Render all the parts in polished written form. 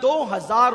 2000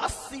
80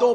2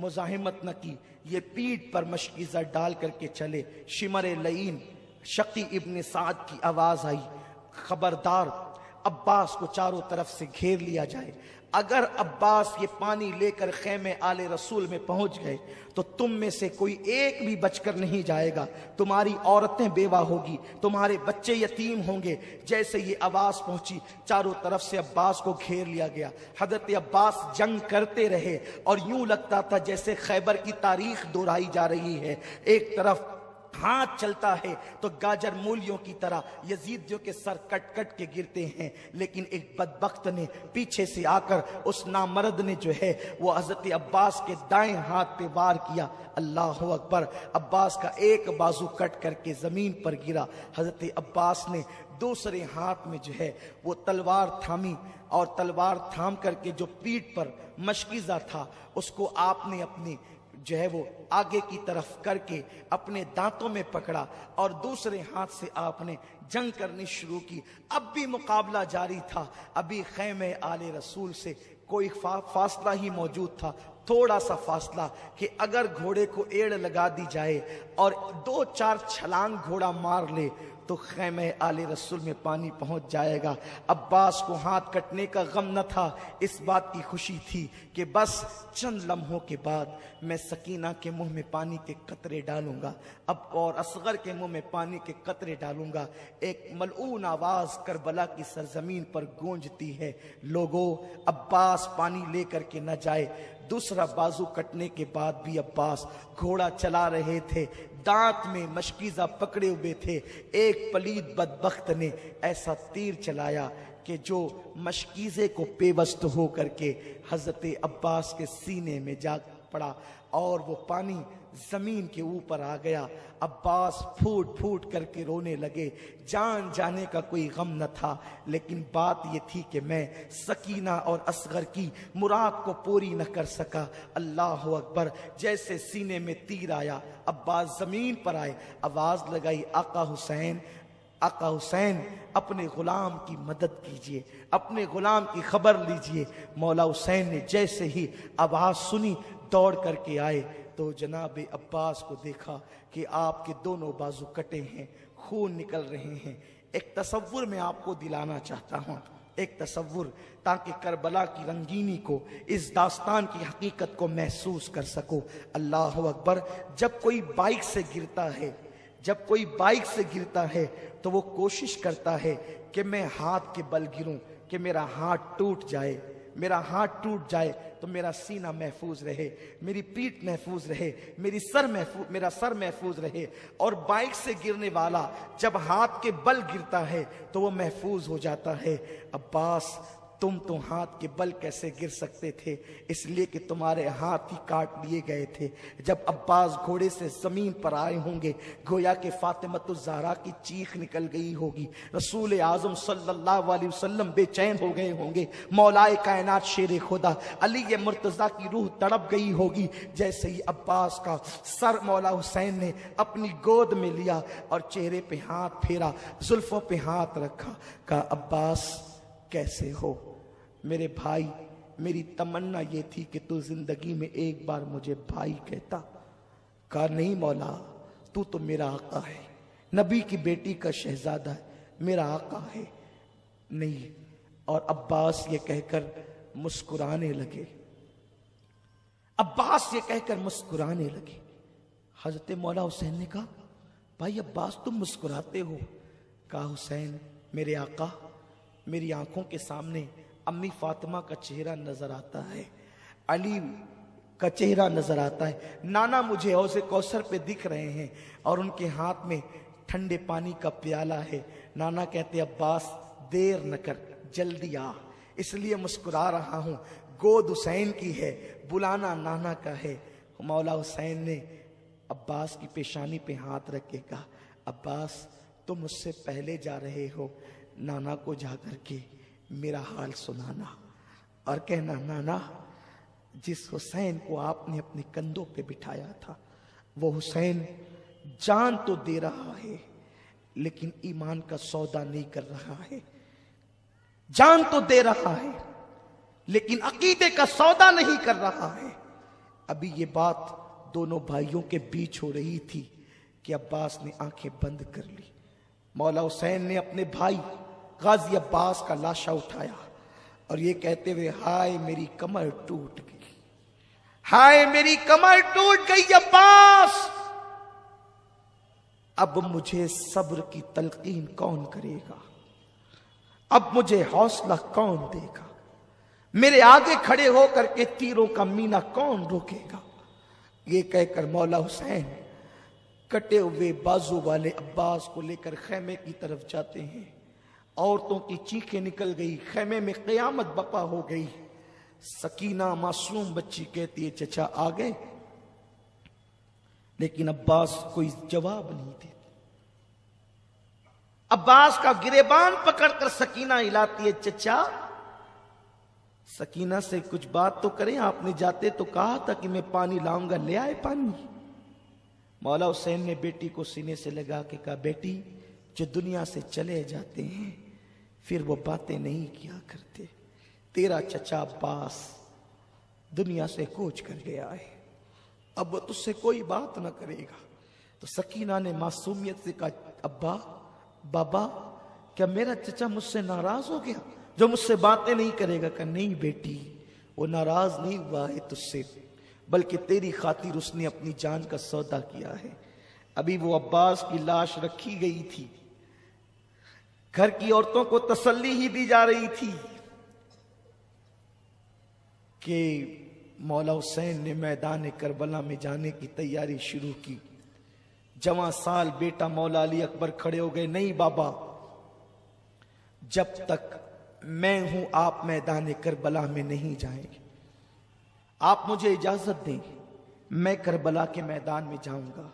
مزاحمت نہ کی، یہ پیٹھ پر مشکیزہ ڈال کر کے چلے۔ شمر لعین شقی ابن سعد کی آواز آئی، خبردار عباس کو چاروں طرف سے گھیر لیا جائے، اگر عباس یہ پانی لے کر خیمے آل رسول میں پہنچ گئے تو تم میں سے کوئی ایک بھی بچ کر نہیں جائے گا، تمہاری عورتیں بیوہ ہوگی، تمہارے بچے یتیم ہوں گے۔ جیسے یہ آواز پہنچی چاروں طرف سے عباس کو گھیر لیا گیا۔ حضرت عباس جنگ کرتے رہے اور یوں لگتا تھا جیسے خیبر کی تاریخ دہرائی جا رہی ہے۔ ایک طرف ہاتھ چلتا ہے تو گاجر مولیوں کی طرح یزیدیوں کے سر کٹ کٹ کے گرتے ہیں، لیکن ایک بدبخت نے پیچھے سے آ کر اس نامرد نے جو ہے وہ حضرت عباس کے دائیں ہاتھ پہ وار کیا۔ اللہ اکبر! عباس کا ایک بازو کٹ کر کے زمین پر گرا۔ حضرت عباس نے دوسرے ہاتھ میں جو ہے وہ تلوار تھامی، اور تلوار تھام کر کے جو پیٹھ پر مشکیزہ تھا اس کو آپ نے اپنی جو ہے وہ آگے کی طرف کر کے اپنے دانتوں میں پکڑا، اور دوسرے ہاتھ سے آپ نے جنگ کرنی شروع کی۔ اب بھی مقابلہ جاری تھا، ابھی خیمے آل رسول سے کوئی فاصلہ ہی موجود تھا، تھوڑا سا فاصلہ کہ اگر گھوڑے کو ایڑ لگا دی جائے اور 2-4 چھلانگ گھوڑا مار لے تو خیمہ آل رسول میں پانی پہنچ جائے گا۔ عباس کو ہاتھ کٹنے کا غم نہ تھا، اس بات کی خوشی تھی کہ بس چند لمحوں کے بعد میں سکینہ کے منہ میں پانی کے قطرے ڈالوں گا، اب اور اصغر کے منہ میں پانی کے قطرے ڈالوں گا۔ ایک ملعون آواز کربلا کی سرزمین پر گونجتی ہے، لوگوں عباس پانی لے کر کے نہ جائے۔ دوسرا بازو کٹنے کے بعد بھی عباس گھوڑا چلا رہے تھے، دانت میں مشکیزہ پکڑے ہوئے تھے۔ ایک پلید بدبخت نے ایسا تیر چلایا کہ جو مشکیزے کو پیوست ہو کر کے حضرت عباس کے سینے میں جا پڑا اور وہ پانی زمین کے اوپر آ گیا۔ عباس پھوٹ پھوٹ کر کے رونے لگے، جان جانے کا کوئی غم نہ تھا، لیکن بات یہ تھی کہ میں سکینہ اور اصغر کی مراد کو پوری نہ کر سکا۔ اللہ اکبر! جیسے سینے میں تیر آیا عباس زمین پر آئے، آواز لگائی، آقا حسین، آقا حسین، اپنے غلام کی مدد کیجئے، اپنے غلام کی خبر لیجئے۔ مولا حسین نے جیسے ہی آواز سنی دوڑ کر کے آئے تو جناب عباس کو دیکھا کہ آپ کے دونوں بازو کٹے ہیں، خون نکل رہے ہیں۔ ایک تصور میں آپ کو دلانا چاہتا ہوں، ایک تصور، تاکہ کربلا کی رنگینی کو، اس داستان کی حقیقت کو محسوس کر سکو۔ اللہ اکبر! جب کوئی بائک سے گرتا ہے، جب کوئی بائک سے گرتا ہے تو وہ کوشش کرتا ہے کہ میں ہاتھ کے بل گروں، کہ میرا ہاتھ ٹوٹ جائے، میرا ہاتھ ٹوٹ جائے تو میرا سینہ محفوظ رہے، میری پیٹھ محفوظ رہے، میرا سر محفوظ رہے۔ اور بائک سے گرنے والا جب ہاتھ کے بل گرتا ہے تو وہ محفوظ ہو جاتا ہے۔ عباس، تم تو ہاتھ کے بل کیسے گر سکتے تھے؟ اس لیے کہ تمہارے ہاتھ ہی کاٹ لیے گئے تھے۔ جب عباس گھوڑے سے زمین پر آئے ہوں گے، گویا کہ فاطمۃ الزہرا کی چیخ نکل گئی ہوگی، رسول اعظم صلی اللہ علیہ وسلم بے چین ہو گئے ہوں گے، مولائے کائنات شیر خدا علی مرتضیٰ کی روح تڑپ گئی ہوگی۔ جیسے ہی عباس کا سر مولا حسین نے اپنی گود میں لیا اور چہرے پہ ہاتھ پھیرا، زلفوں پہ ہاتھ رکھا، کہا عباس کیسے ہو میرے بھائی؟ میری تمنا یہ تھی کہ تو زندگی میں ایک بار مجھے بھائی کہتا۔ کہا نہیں مولا، تو میرا آقا ہے، نبی کی بیٹی کا شہزادہ ہے، میرا آقا ہے۔ نہیں، اور عباس یہ کہہ کر مسکرانے لگے، عباس یہ کہہ کر مسکرانے لگے۔ حضرت مولا حسین نے کہا بھائی عباس تم مسکراتے ہو؟ کہا حسین میرے آقا، میری آنکھوں کے سامنے امی فاطمہ کا چہرہ نظر آتا ہے، علی کا چہرہ نظر آتا ہے، نانا مجھے حوض کوثر پہ دکھ رہے ہیں اور ان کے ہاتھ میں ٹھنڈے پانی کا پیالہ ہے۔ نانا کہتے عباس دیر نہ کر، جلدی آ، اس لیے مسکرا رہا ہوں، گود حسین کی ہے، بلانا نانا کا ہے۔ مولا حسین نے عباس کی پیشانی پہ ہاتھ رکھ کے کہا عباس تم مجھ سے پہلے جا رہے ہو، نانا کو جا کر کے میرا حال سنانا اور کہنا نانا جس حسین کو آپ نے اپنے کندھوں پہ بٹھایا تھا وہ حسین جان تو دے رہا ہے لیکن ایمان کا سودا نہیں کر رہا ہے، جان تو دے رہا ہے لیکن عقیدے کا سودا نہیں کر رہا ہے۔ ابھی یہ بات دونوں بھائیوں کے بیچ ہو رہی تھی کہ عباس نے آنکھیں بند کر لی۔ مولا حسین نے اپنے بھائی غازی عباس کا لاشا اٹھایا اور یہ کہتے ہوئے ہائے میری کمر ٹوٹ گئی، ہائے میری کمر ٹوٹ گئی عباس، اب مجھے صبر کی تلقین کون کرے گا، اب مجھے حوصلہ کون دے گا، میرے آگے کھڑے ہو کر کے تیروں کا مینا کون روکے گا۔ یہ کہہ کر مولا حسین کٹے ہوئے بازو والے عباس کو لے کر خیمے کی طرف جاتے ہیں۔ عورتوں کی چیخیں نکل گئی، خیمے میں قیامت بپا ہو گئی۔ سکینہ معصوم بچی کہتی ہے چچا آ گئے، لیکن عباس کوئی جواب نہیں دیتے۔ عباس کا گریبان پکڑ کر سکینہ ہلاتی ہے، چچا سکینہ سے کچھ بات تو کریں، آپ نے جاتے تو کہا تھا کہ میں پانی لاؤں گا، لے آئے پانی۔ مولا حسین نے بیٹی کو سینے سے لگا کے کہا بیٹی جو دنیا سے چلے جاتے ہیں پھر وہ باتیں نہیں کیا کرتے، تیرا چچا عباس دنیا سے کوچ کر گیا ہے، اب وہ تجھ سے کوئی بات نہ کرے گا۔ تو سکینہ نے معصومیت سے کہا ابا بابا کیا میرا چچا مجھ سے ناراض ہو گیا جو مجھ سے باتیں نہیں کرے گا؟ کہ نہیں بیٹی وہ ناراض نہیں ہوا ہے تجھ سے، بلکہ تیری خاطر اس نے اپنی جان کا سودا کیا ہے۔ ابھی وہ عباس کی لاش رکھی گئی تھی، گھر کی عورتوں کو تسلی ہی دی جا رہی تھی کہ مولا حسین نے میدان کربلا میں جانے کی تیاری شروع کی۔ جوان سال بیٹا مولا علی اکبر کھڑے ہو گئے، نہیں بابا جب تک میں ہوں آپ میدان کربلا میں نہیں جائیں گے، آپ مجھے اجازت دیں میں کربلا کے میدان میں جاؤں گا۔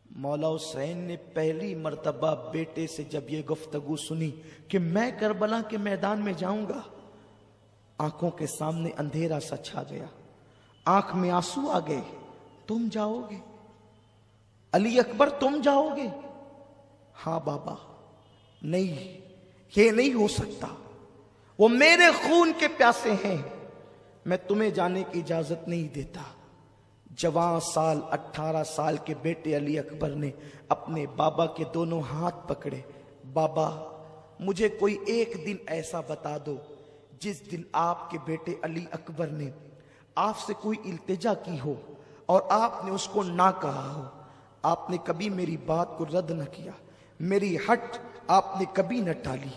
مولا حسین نے پہلی مرتبہ بیٹے سے جب یہ گفتگو سنی کہ میں کربلا کے میدان میں جاؤں گا، آنکھوں کے سامنے اندھیرا سا چھا گیا، آنکھ میں آنسو آ گئے۔ تم جاؤ گے علی اکبر، تم جاؤ گے؟ ہاں بابا، نہیں یہ نہیں ہو سکتا، وہ میرے خون کے پیاسے ہیں، میں تمہیں جانے کی اجازت نہیں دیتا۔ جوان سال 18 سال کے بیٹے علی اکبر نے اپنے بابا کے دونوں ہاتھ پکڑے، بابا مجھے کوئی ایک دن ایسا بتا دو جس دن آپ کے بیٹے علی اکبر نے آپ سے کوئی التجا کی ہو اور آپ نے اس کو نہ کہا ہو، آپ نے کبھی میری بات کو رد نہ کیا، میری ہٹ آپ نے کبھی نہ ٹالی،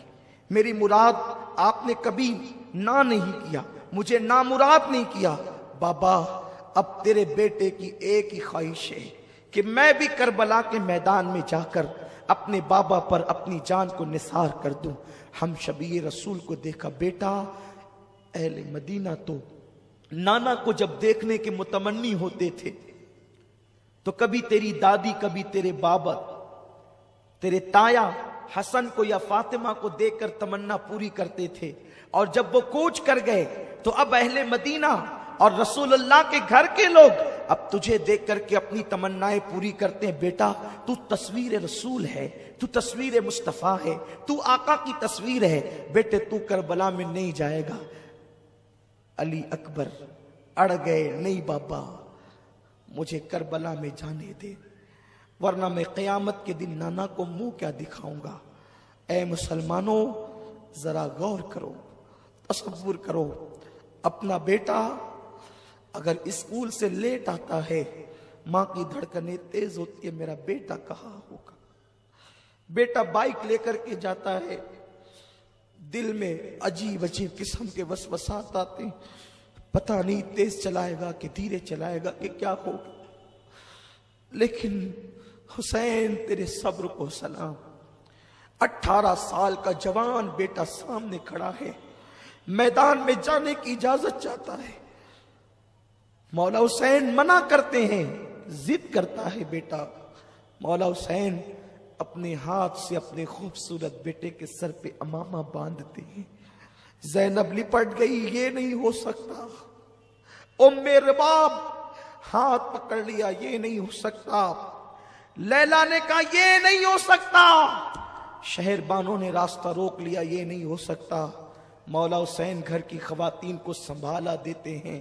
میری مراد آپ نے کبھی نہ نہیں کیا، مجھے نامراد نہیں کیا۔ بابا اب تیرے بیٹے کی ایک ہی خواہش ہے کہ میں بھی کربلا کے میدان میں جا کر اپنے بابا پر اپنی جان کو نثار کر دوں۔ ہم شبیہ رسول کو دیکھا، بیٹا اہل مدینہ تو نانا کو جب دیکھنے کے متمنی ہوتے تھے تو کبھی تیری دادی، کبھی تیرے بابا، تیرے تایا حسن کو یا فاطمہ کو دیکھ کر تمنا پوری کرتے تھے، اور جب وہ کوچ کر گئے تو اب اہل مدینہ اور رسول اللہ کے گھر کے لوگ اب تجھے دیکھ کر کے اپنی تمنائیں پوری کرتے ہیں۔ بیٹا تو تصویر رسول ہے، تو تصویر مصطفیٰ ہے، تو آقا کی تصویر ہے، بیٹے تو کربلا میں نہیں جائے گا۔ علی اکبر اڑ گئے، نہیں بابا مجھے کربلا میں جانے دے، ورنہ میں قیامت کے دن نانا کو منہ کیا دکھاؤں گا۔ اے مسلمانوں ذرا غور کرو، تصور کرو، اپنا بیٹا اگر اسکول سے لیٹ آتا ہے ماں کی دھڑکنیں تیز ہوتی ہے، میرا بیٹا کہاں ہوگا۔ بیٹا بائک لے کر کے جاتا ہے، دل میں عجیب عجیب قسم کے وسوسات آتے ہیں، پتہ نہیں تیز چلائے گا کہ دھیرے چلائے گا کہ کیا ہوگا۔ لیکن حسین تیرے صبر کو سلام، 18 سال کا جوان بیٹا سامنے کھڑا ہے، میدان میں جانے کی اجازت چاہتا ہے، مولا حسین منع کرتے ہیں، ضد کرتا ہے بیٹا۔ مولا حسین اپنے ہاتھ سے اپنے خوبصورت بیٹے کے سر پہ امامہ باندھتے ہیں۔ زینب لپٹ گئی، یہ نہیں ہو سکتا۔ ام رباب ہاتھ پکڑ لیا، یہ نہیں ہو سکتا۔ لیلا نے کہا یہ نہیں ہو سکتا۔ شہر بانوں نے راستہ روک لیا، یہ نہیں ہو سکتا۔ مولا حسین گھر کی خواتین کو سنبھالا دیتے ہیں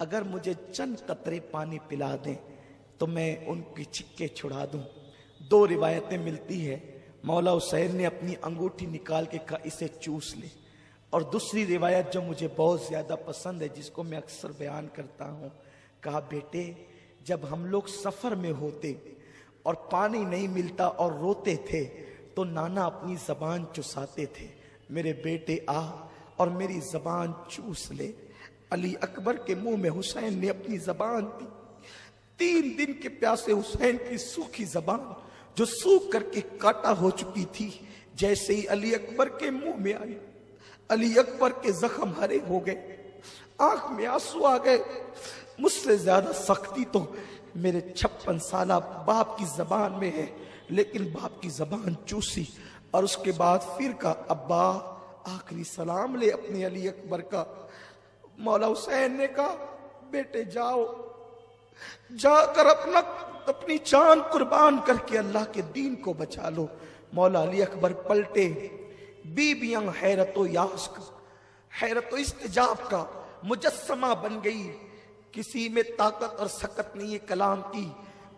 اگر مجھے چند قطرے پانی پلا دیں تو میں ان کی چکے چھڑا دوں۔ دو روایتیں ملتی ہے، مولا حسین نے اپنی انگوٹھی نکال کے کہا اسے چوس لے، اور دوسری روایت جو مجھے بہت زیادہ پسند ہے، جس کو میں اکثر بیان کرتا ہوں، کہا بیٹے جب ہم لوگ سفر میں ہوتے اور پانی نہیں ملتا اور روتے تھے تو نانا اپنی زبان چساتے تھے، میرے بیٹے آ اور میری زبان چوس لے۔ علی اکبر کے منہ میں حسین نے اپنی زبان دی۔ 3 دن کے پیاسے حسین کی سوکھی زبان جو سوکھ کر کے کاٹا ہو چکی تھی، جیسے ہی علی اکبر کے منہ میں آئی، علی اکبر کے زخم ہرے ہو گئے، آنکھ میں آنسو آ گئے۔ مجھ سے زیادہ سختی تو میرے 56 سالہ باپ کی زبان میں ہے، لیکن باپ کی زبان چوسی، اور اس کے بعد پھر کہا ابا آخری سلام لے اپنے علی اکبر کا۔ مولا حسین نے کہا بیٹے جاؤ، جا کر اپنی جان قربان کر کے اللہ کے دین کو بچا لو۔ مولا علی اکبر پلٹے، بیویاں حیرت و یاس کا، حیرت و استجاب کا مجسمہ بن گئی، کسی میں طاقت اور سکت نہیں ہے کلام کی۔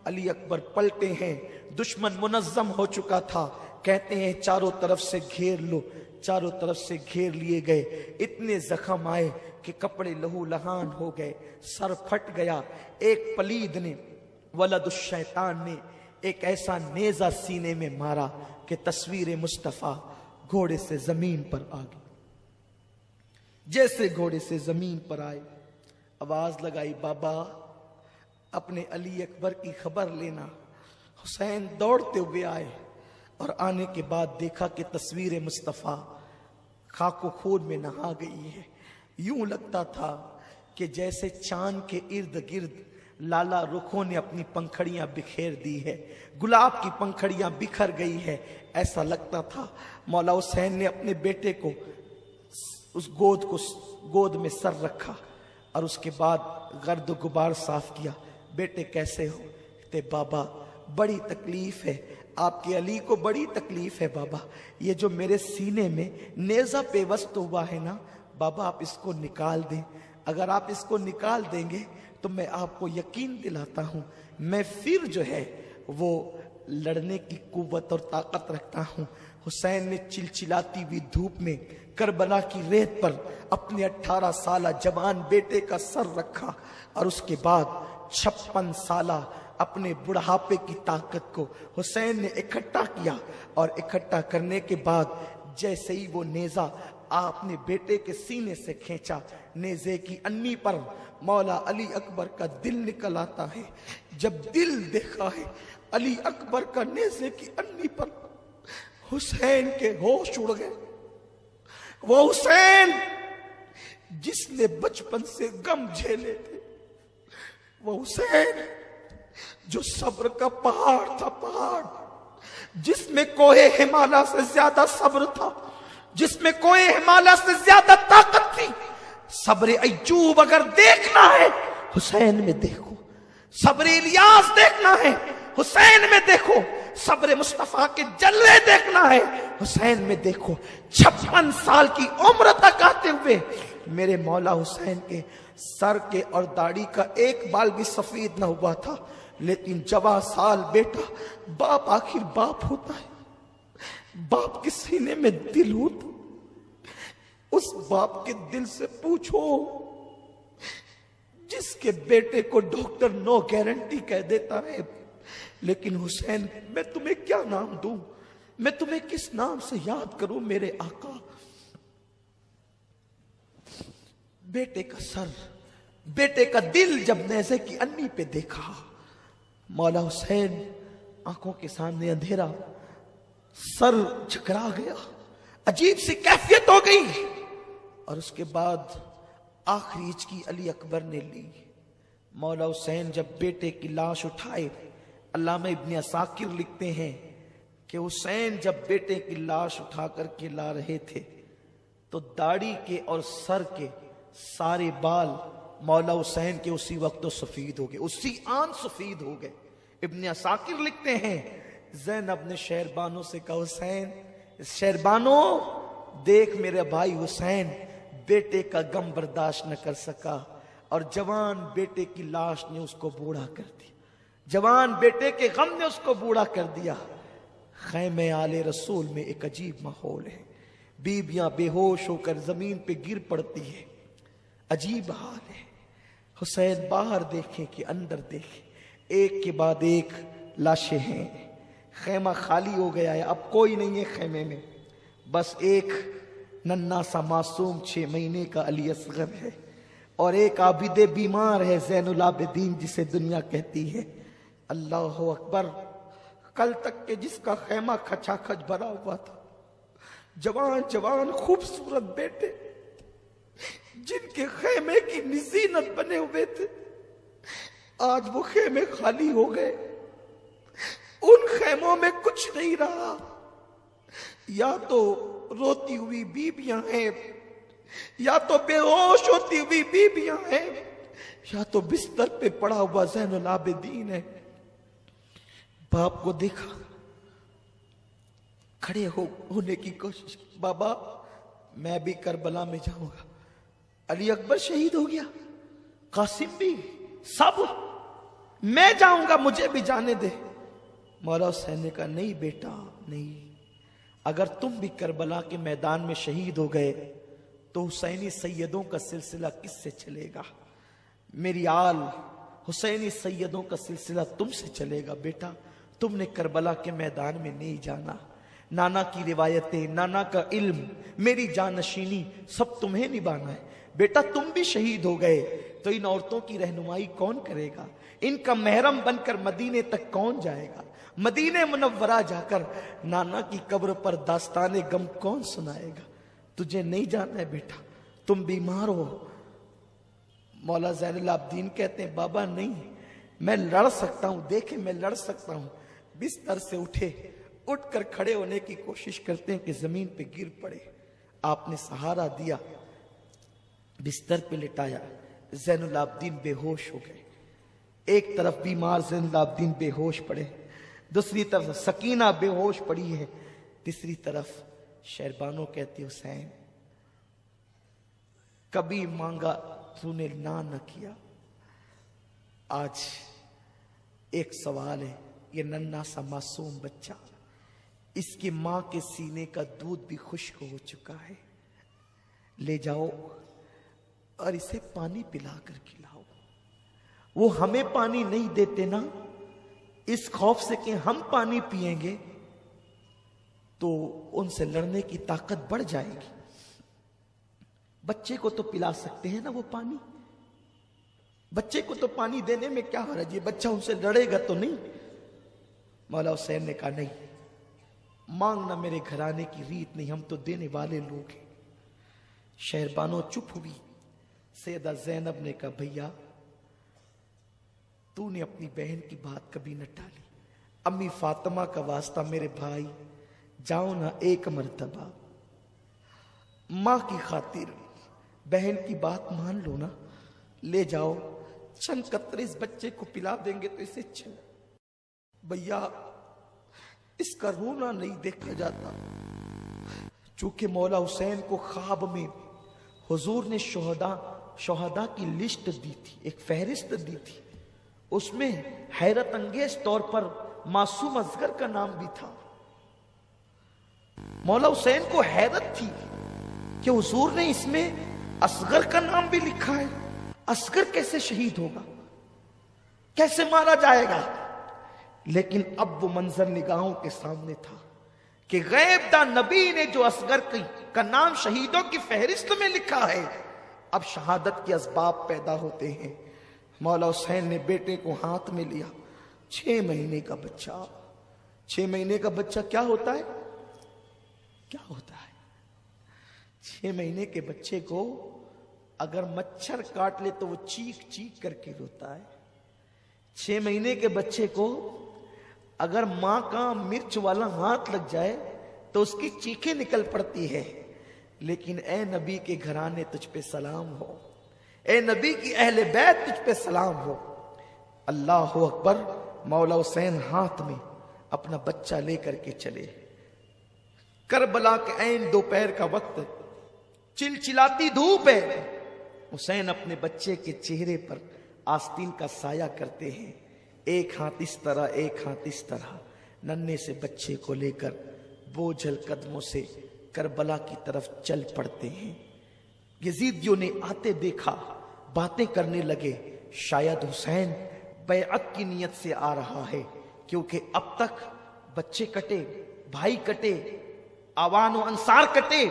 علی اکبر پلٹے ہیں، دشمن منظم ہو چکا تھا، کہتے ہیں چاروں طرف سے گھیر لو، چاروں طرف سے گھیر لیے گئے، اتنے زخم آئے کہ کپڑے لہو لہان ہو گئے، سر پھٹ گیا۔ ایک پلید نے، ولد الشیطان نے، ایک ایسا نیزہ سینے میں مارا کہ تصویر مصطفیٰ گھوڑے سے زمین پر آ گئی۔ جیسے گھوڑے سے زمین پر آئے، آواز لگائی بابا اپنے علی اکبر کی خبر لینا۔ حسین دوڑتے ہوئے آئے اور آنے کے بعد دیکھا کہ تصویر مصطفیٰ خاک و خون میں نہا گئی ہے۔ یوں لگتا تھا کہ جیسے چاند کے ارد گرد لالا رخوں نے اپنی پنکھڑیاں بکھیر دی ہے، گلاب کی پنکھڑیاں بکھر گئی ہے، ایسا لگتا تھا۔ مولا حسین نے اپنے بیٹے کو اس گود میں سر رکھا اور اس کے بعد گرد و غبار صاف کیا۔ بیٹے کیسے ہو؟ کہتے بابا بڑی تکلیف ہے، آپ کے علی کو بڑی تکلیف ہے بابا، یہ جو میرے سینے میں نیزہ پیوست ہوا ہے نا بابا آپ اس کو نکال دیں، اگر آپ اس کو نکال دیں گے تو میں آپ کو یقین دلاتا ہوں میں پھر جو ہے وہ لڑنے کی قوت اور طاقت رکھتا ہوں۔ حسین نے چلچلاتی ہوئی دھوپ میں کربلا کی ریت پر اپنے 18 سالہ جوان بیٹے کا سر رکھا، اور اس کے بعد 56 سالہ اپنے بڑھاپے کی طاقت کو حسین نے اکٹھا کیا، اور اکٹھا کرنے کے بعد جیسے ہی وہ نیزہ آپ نے بیٹے کے سینے سے کھینچا، نیزے کی انی پر مولا علی اکبر کا دل نکل آتا ہے۔ جب دل دیکھا ہے علی اکبر کا نیزے کی انی پر، حسین کے ہوش اڑ گئے۔ وہ حسین جس نے بچپن سے غم جھیلے تھے، وہ حسین جو صبر کا پہاڑ تھا، پہاڑ جس میں کوہ ہمالیہ سے زیادہ صبر تھا، جس میں کوہ ہمالیہ سے زیادہ طاقت تھی۔ صبر ایوب اگر دیکھنا ہے حسین میں دیکھو، صبر الیاس دیکھنا ہے حسین میں دیکھو، صبر مصطفیٰ کے جلوے دیکھنا ہے حسین میں دیکھو۔ 56 سال کی عمر تک آتے ہوئے میرے مولا حسین کے سر کے اور داڑھی کا ایک بال بھی سفید نہ ہوا تھا، لیکن جوان سال بیٹا، باپ آخر باپ ہوتا ہے، باپ کے سینے میں دل ہوتا، اس باپ کے دل سے پوچھو جس کے بیٹے کو ڈاکٹر نو گارنٹی کہہ دیتا ہے، لیکن حسین میں تمہیں کیا نام دوں، میں تمہیں کس نام سے یاد کروں میرے آقا۔ بیٹے کا سر، بیٹے کا دل جب نیزے کی انی پہ دیکھا، مولا حسین آنکھوں کے سامنے اندھیرا، سر جھکرا گیا، عجیب سی کیفیت ہو گئی، اور اس کے بعد آخری ہچکی علی اکبر نے لی۔ مولا حسین جب بیٹے کی لاش اٹھائے، علامہ ابن عساکر لکھتے ہیں کہ حسین جب بیٹے کی لاش اٹھا کر کے لا رہے تھے تو داڑھی کے اور سر کے سارے بال مولا حسین کے اسی وقت تو سفید ہو گئے، اسی آن سفید ہو گئے۔ ابن عساکر لکھتے ہیں زینب نے شہربانوں سے کہا حسین، شہربانوں دیکھ میرے بھائی حسین بیٹے کا غم برداشت نہ کر سکا، اور جوان بیٹے کی لاش نے اس کو بوڑھا کر دیا، جوان بیٹے کے غم نے اس کو بوڑھا کر دیا۔ خیمے آل رسول میں ایک عجیب ماحول ہے، بیویاں بے ہوش ہو کر زمین پہ گر پڑتی ہے، عجیب حال ہے۔ حسین باہر دیکھیں کہ اندر دیکھیں، ایک کے بعد ایک لاشیں ہیں، خیمہ خالی ہو گیا ہے، اب کوئی نہیں ہے خیمے میں، بس ایک ننھا سا معصوم 6 مہینے کا علی اصغر ہے، اور ایک عابد بیمار ہے زین العابدین جسے دنیا کہتی ہے۔ اللہ اکبر، کل تک کے جس کا خیمہ کھچا کھچ بھرا ہوا تھا، جوان جوان خوبصورت بیٹے جن کے خیمے کی نزینت بنے ہوئے تھے، آج وہ خیمے خالی ہو گئے، ان خیموں میں کچھ نہیں رہا، یا تو روتی ہوئی بیویاں ہیں، یا تو بے ہوش ہوتی ہوئی بیویاں ہیں، یا تو بستر پہ پڑا ہوا زین العابدین ہے۔ باپ کو دیکھا، کھڑے ہونے کی کوشش کی، بابا میں بھی کربلا میں جاؤں گا۔ علی اکبر شہید ہو گیا، قاسم بھی، سب، میں جاؤں گا، مجھے بھی جانے دے۔ مولا حسین نے کہا نہیں بیٹا نہیں، اگر تم بھی کربلا کے میدان میں شہید ہو گئے تو حسینی سیدوں کا سلسلہ کس سے چلے گا؟ میری آل حسینی سیدوں کا سلسلہ تم سے چلے گا بیٹا، تم نے کربلا کے میدان میں نہیں جانا، نانا کی روایتیں، نانا کا علم، میری جانشینی سب تمہیں نبھانا ہے بیٹا، تم بھی شہید ہو گئے تو ان عورتوں کی رہنمائی کون کرے گا؟ ان کا محرم بن کر مدینے تک کون جائے گا؟ مدینے منورہ جا کر نانا کی قبر پر داستان غم کون سنائے گا؟ تجھے نہیں جانا ہے بیٹا، تم بیمار ہو۔ مولا زین العابدین کہتے ہیں بابا نہیں، میں لڑ سکتا ہوں، دیکھیں میں لڑ سکتا ہوں۔ بستر سے اٹھے، اٹھ کر کھڑے ہونے کی کوشش کرتے ہیں کہ زمین پہ گر پڑے، آپ نے سہارا دیا، بستر پہ لٹایا، زین العابدین بے ہوش ہو گئے۔ ایک طرف بیمار زین العابدین بے ہوش پڑے، دوسری طرف سکینہ بے ہوش پڑی ہے، تیسری طرف شہربانو کہتی حسین کبھی مانگا تو نے نہ کیا، آج ایک سوال ہے، یہ ننھا سا معصوم بچہ، اس کی ماں کے سینے کا دودھ بھی خشک ہو چکا ہے، لے جاؤ اور اسے پانی پلا کر کھلاؤ۔ وہ ہمیں پانی نہیں دیتے نا، اس خوف سے کہ ہم پانی پیئیں گے تو ان سے لڑنے کی طاقت بڑھ جائے گی۔ بچے کو تو پلا سکتے ہیں نا وہ پانی، بچے کو تو پانی دینے میں کیا حرج ہے، بچہ ان سے لڑے گا تو نہیں۔ مولا حسین نے کہا نہیں، مانگنا میرے گھرانے کی ریت نہیں، ہم تو دینے والے لوگ ہیں۔ شہربانو چپ ہوئی، سیدہ زینب نے کہا بھیا تو نے اپنی بہن کی بات کبھی نہ ٹالی، امی فاطمہ کا واسطہ میرے بھائی جاؤ نا ایک مرتبہ، ماں کی خاطر بہن کی بات مان لو نا، لے جاؤ، چند قطرے اس بچے کو پلا دیں گے تو اسے اچھا۔ بھیا اس کا رونا نہیں دیکھا جاتا، چونکہ مولا حسین کو خواب میں حضور نے شہداء کی لسٹ دی تھی، ایک فہرست دی تھی، اس میں حیرت انگیز طور پر معصوم اصغر کا نام بھی تھا۔ مولا حسین کو حیرت تھی کہ حضور نے اس میں اصغر کا نام بھی لکھا ہے، اصغر کیسے شہید ہوگا، کیسے مارا جائے گا؟ لیکن اب وہ منظر نگاہوں کے سامنے تھا کہ غیب دا نبی نے جو اصغر کا نام شہیدوں کی فہرست میں لکھا ہے، اب شہادت کے اسباب پیدا ہوتے ہیں۔ مولا حسین نے بیٹے کو ہاتھ میں لیا، 6 مہینے کا بچہ، 6 مہینے کا بچہ کیا ہوتا ہے؟ کیا ہوتا ہے 6 مہینے کے بچے کو اگر مچھر کاٹ لے تو وہ چیخ چیخ کر کے روتا ہے۔ 6 مہینے کے بچے کو اگر ماں کا مرچ والا ہاتھ لگ جائے تو اس کی چیخیں نکل پڑتی ہے۔ لیکن اے نبی کے گھرانے تجھ پہ سلام ہو، اے نبی کی اہل بیت تجھ پہ سلام ہو۔ اللہ اکبر، مولا حسین ہاتھ میں اپنا بچہ لے کر کے چلے۔ کربلا کے عین دوپہر کا وقت، چلچلاتی دھوپ ہے، حسین اپنے بچے کے چہرے پر آستین کا سایہ کرتے ہیں، ایک ہاتھ اس طرح ایک ہاتھ اس طرح، ننھے سے بچے کو لے کر بوجھل قدموں سے کربلا کی طرف چل پڑتے ہیں۔ یزیدیوں نے آتے دیکھا، باتیں کرنے لگے، شاید حسین بیعت کی نیت سے آ رہا ہے، کیونکہ اب تک بچے کٹے، بھائی کٹے، آوان و انصار کٹے،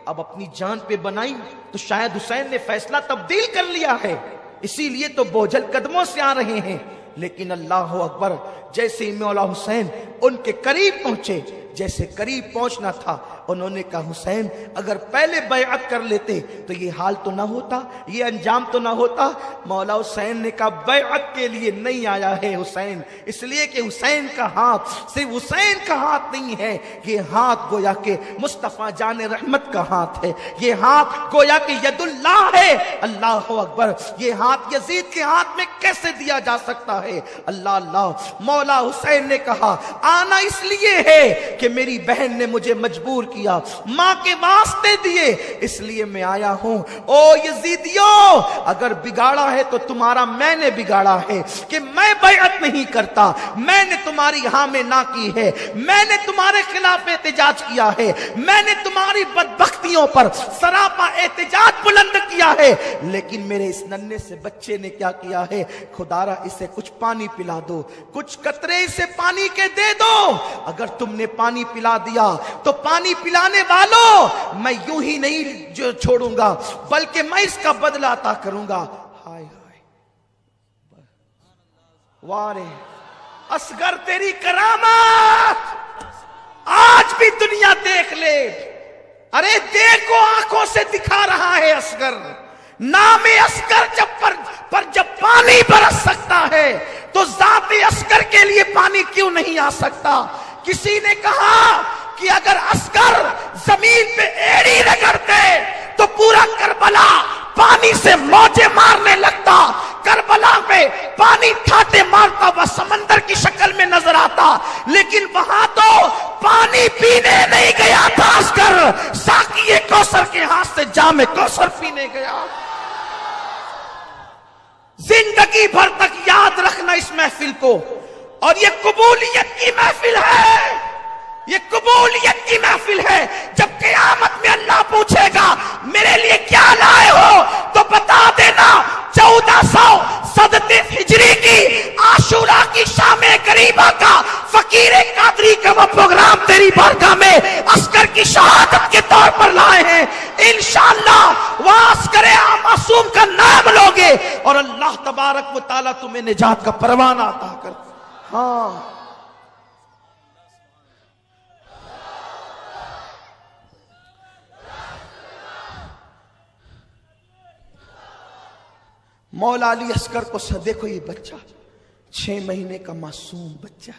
اب اپنی جان پہ بنائی تو شاید حسین نے فیصلہ تبدیل کر لیا ہے، اسی لیے تو بوجھل قدموں سے آ رہے ہیں۔ لیکن اللہ اکبر، جیسے ہی مولا حسین ان کے قریب پہنچے، جیسے قریب پہنچنا تھا، انہوں نے کہا حسین اگر پہلے بیعت کر لیتے تو یہ حال تو نہ ہوتا، یہ انجام تو نہ ہوتا۔ مولا حسین نے کہا بیعت کے لیے نہیں آیا ہے حسین، اس لیے کہ حسین کا ہاتھ صرف حسین کا ہاتھ نہیں ہے، یہ ہاتھ گویا کہ مصطفیٰ جان رحمت کا ہاتھ ہے، یہ ہاتھ گویا کہ ید اللہ ہے۔ اللہ اکبر، یہ ہاتھ یزید کے ہاتھ میں کیسے دیا جا سکتا ہے؟ اللہ اللہ۔ مولا حسین نے کہا آنا اس لیے ہے کہ میری بہن نے مجھے مجبور کیا، ماں کے واسطے دیے، اس لیے میں آیا ہوں۔ او یزیدیوں، اگر بگاڑا ہے تو تمہارا میں نے بگاڑا ہے کہ میں بیعت نہیں کرتا، میں نے تمہاری ہاں میں نہ کی ہے، میں نے تمہارے خلاف احتجاج کیا ہے، میں نے تمہاری بدبختیوں پر سراپا احتجاج بلند کیا ہے، لیکن میرے اس ننھے سے بچے نے کیا کیا ہے؟ خدارا اسے کچھ پانی پلا دو، کچھ قطرے اسے پانی کے دے دو۔ اگر تم نے پانی پلا دیا تو پانی پلانے والوں میں یوں ہی نہیں جو چھوڑوں گا، بلکہ میں اس کا بدلہ عطا کروں گا۔ ہائے ہائے، وارے اصغر تیری کرامات آج بھی دنیا دیکھ لے۔ ارے دیکھو آنکھوں سے دکھا رہا ہے اصغر، نام اصغر جب پانی برس سکتا ہے تو ذات اصغر کے لیے پانی کیوں نہیں آ سکتا؟ کسی نے کہا کہ اگر اصغر زمین پہ ایڑی رگڑتے تو پورا کربلا پانی سے موجیں مارنے لگتا، کربلا میں پانی ٹھاٹے مارتا ہوا سمندر کی شکل میں نظر آتا، لیکن وہاں تو پانی پینے نہیں گیا تھا اصغر، ساقی کوثر کے ہاتھ سے جام کوثر پینے گیا۔ زندگی بھر تک یاد رکھنا اس محفل کو، اور یہ قبولیت کی محفل ہے، یہ قبولیت کی محفل ہے۔ جب قیامت میں اللہ پوچھے گا میرے لیے کیا لائے ہو تو بتا دینا 1400 ہجری کی عاشورہ کی شام قریبہ کا فقیر قادری کا وہ پروگرام تیری بارگاہ میں اصغر کی شہادت کے طور پر لائے ہیں۔ انشاءاللہ وہاں اصغر معصوم کا نام لوگے اور اللہ تبارک و تعالیٰ تمہیں نجات کا پروانہ عطا کر۔ ہاں مولا علی اصغر کو دیکھو، یہ بچہ 6 مہینے کا معصوم بچہ،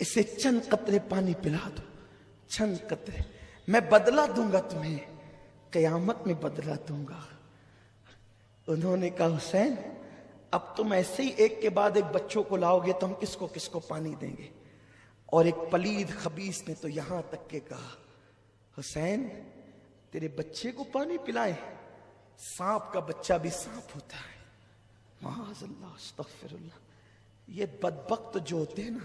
اسے چند قطرے پانی پلا دو، چند قطرے، میں بدلہ دوں گا تمہیں، قیامت میں بدلہ دوں گا۔ انہوں نے کہا حسین اب تم ایسے ہی ایک کے بعد ایک بچوں کو لاؤ گے تو ہم کس کو پانی دیں گے؟ اور ایک پلید خبیث نے تو یہاں تک کہ کہا حسین تیرے بچے کو پانی پلائیں؟ سانپ کا بچہ بھی سانپ ہوتا ہے، معاذ اللہ، استغفر اللہ۔ یہ بدبخت جو ہوتے ہیں نا،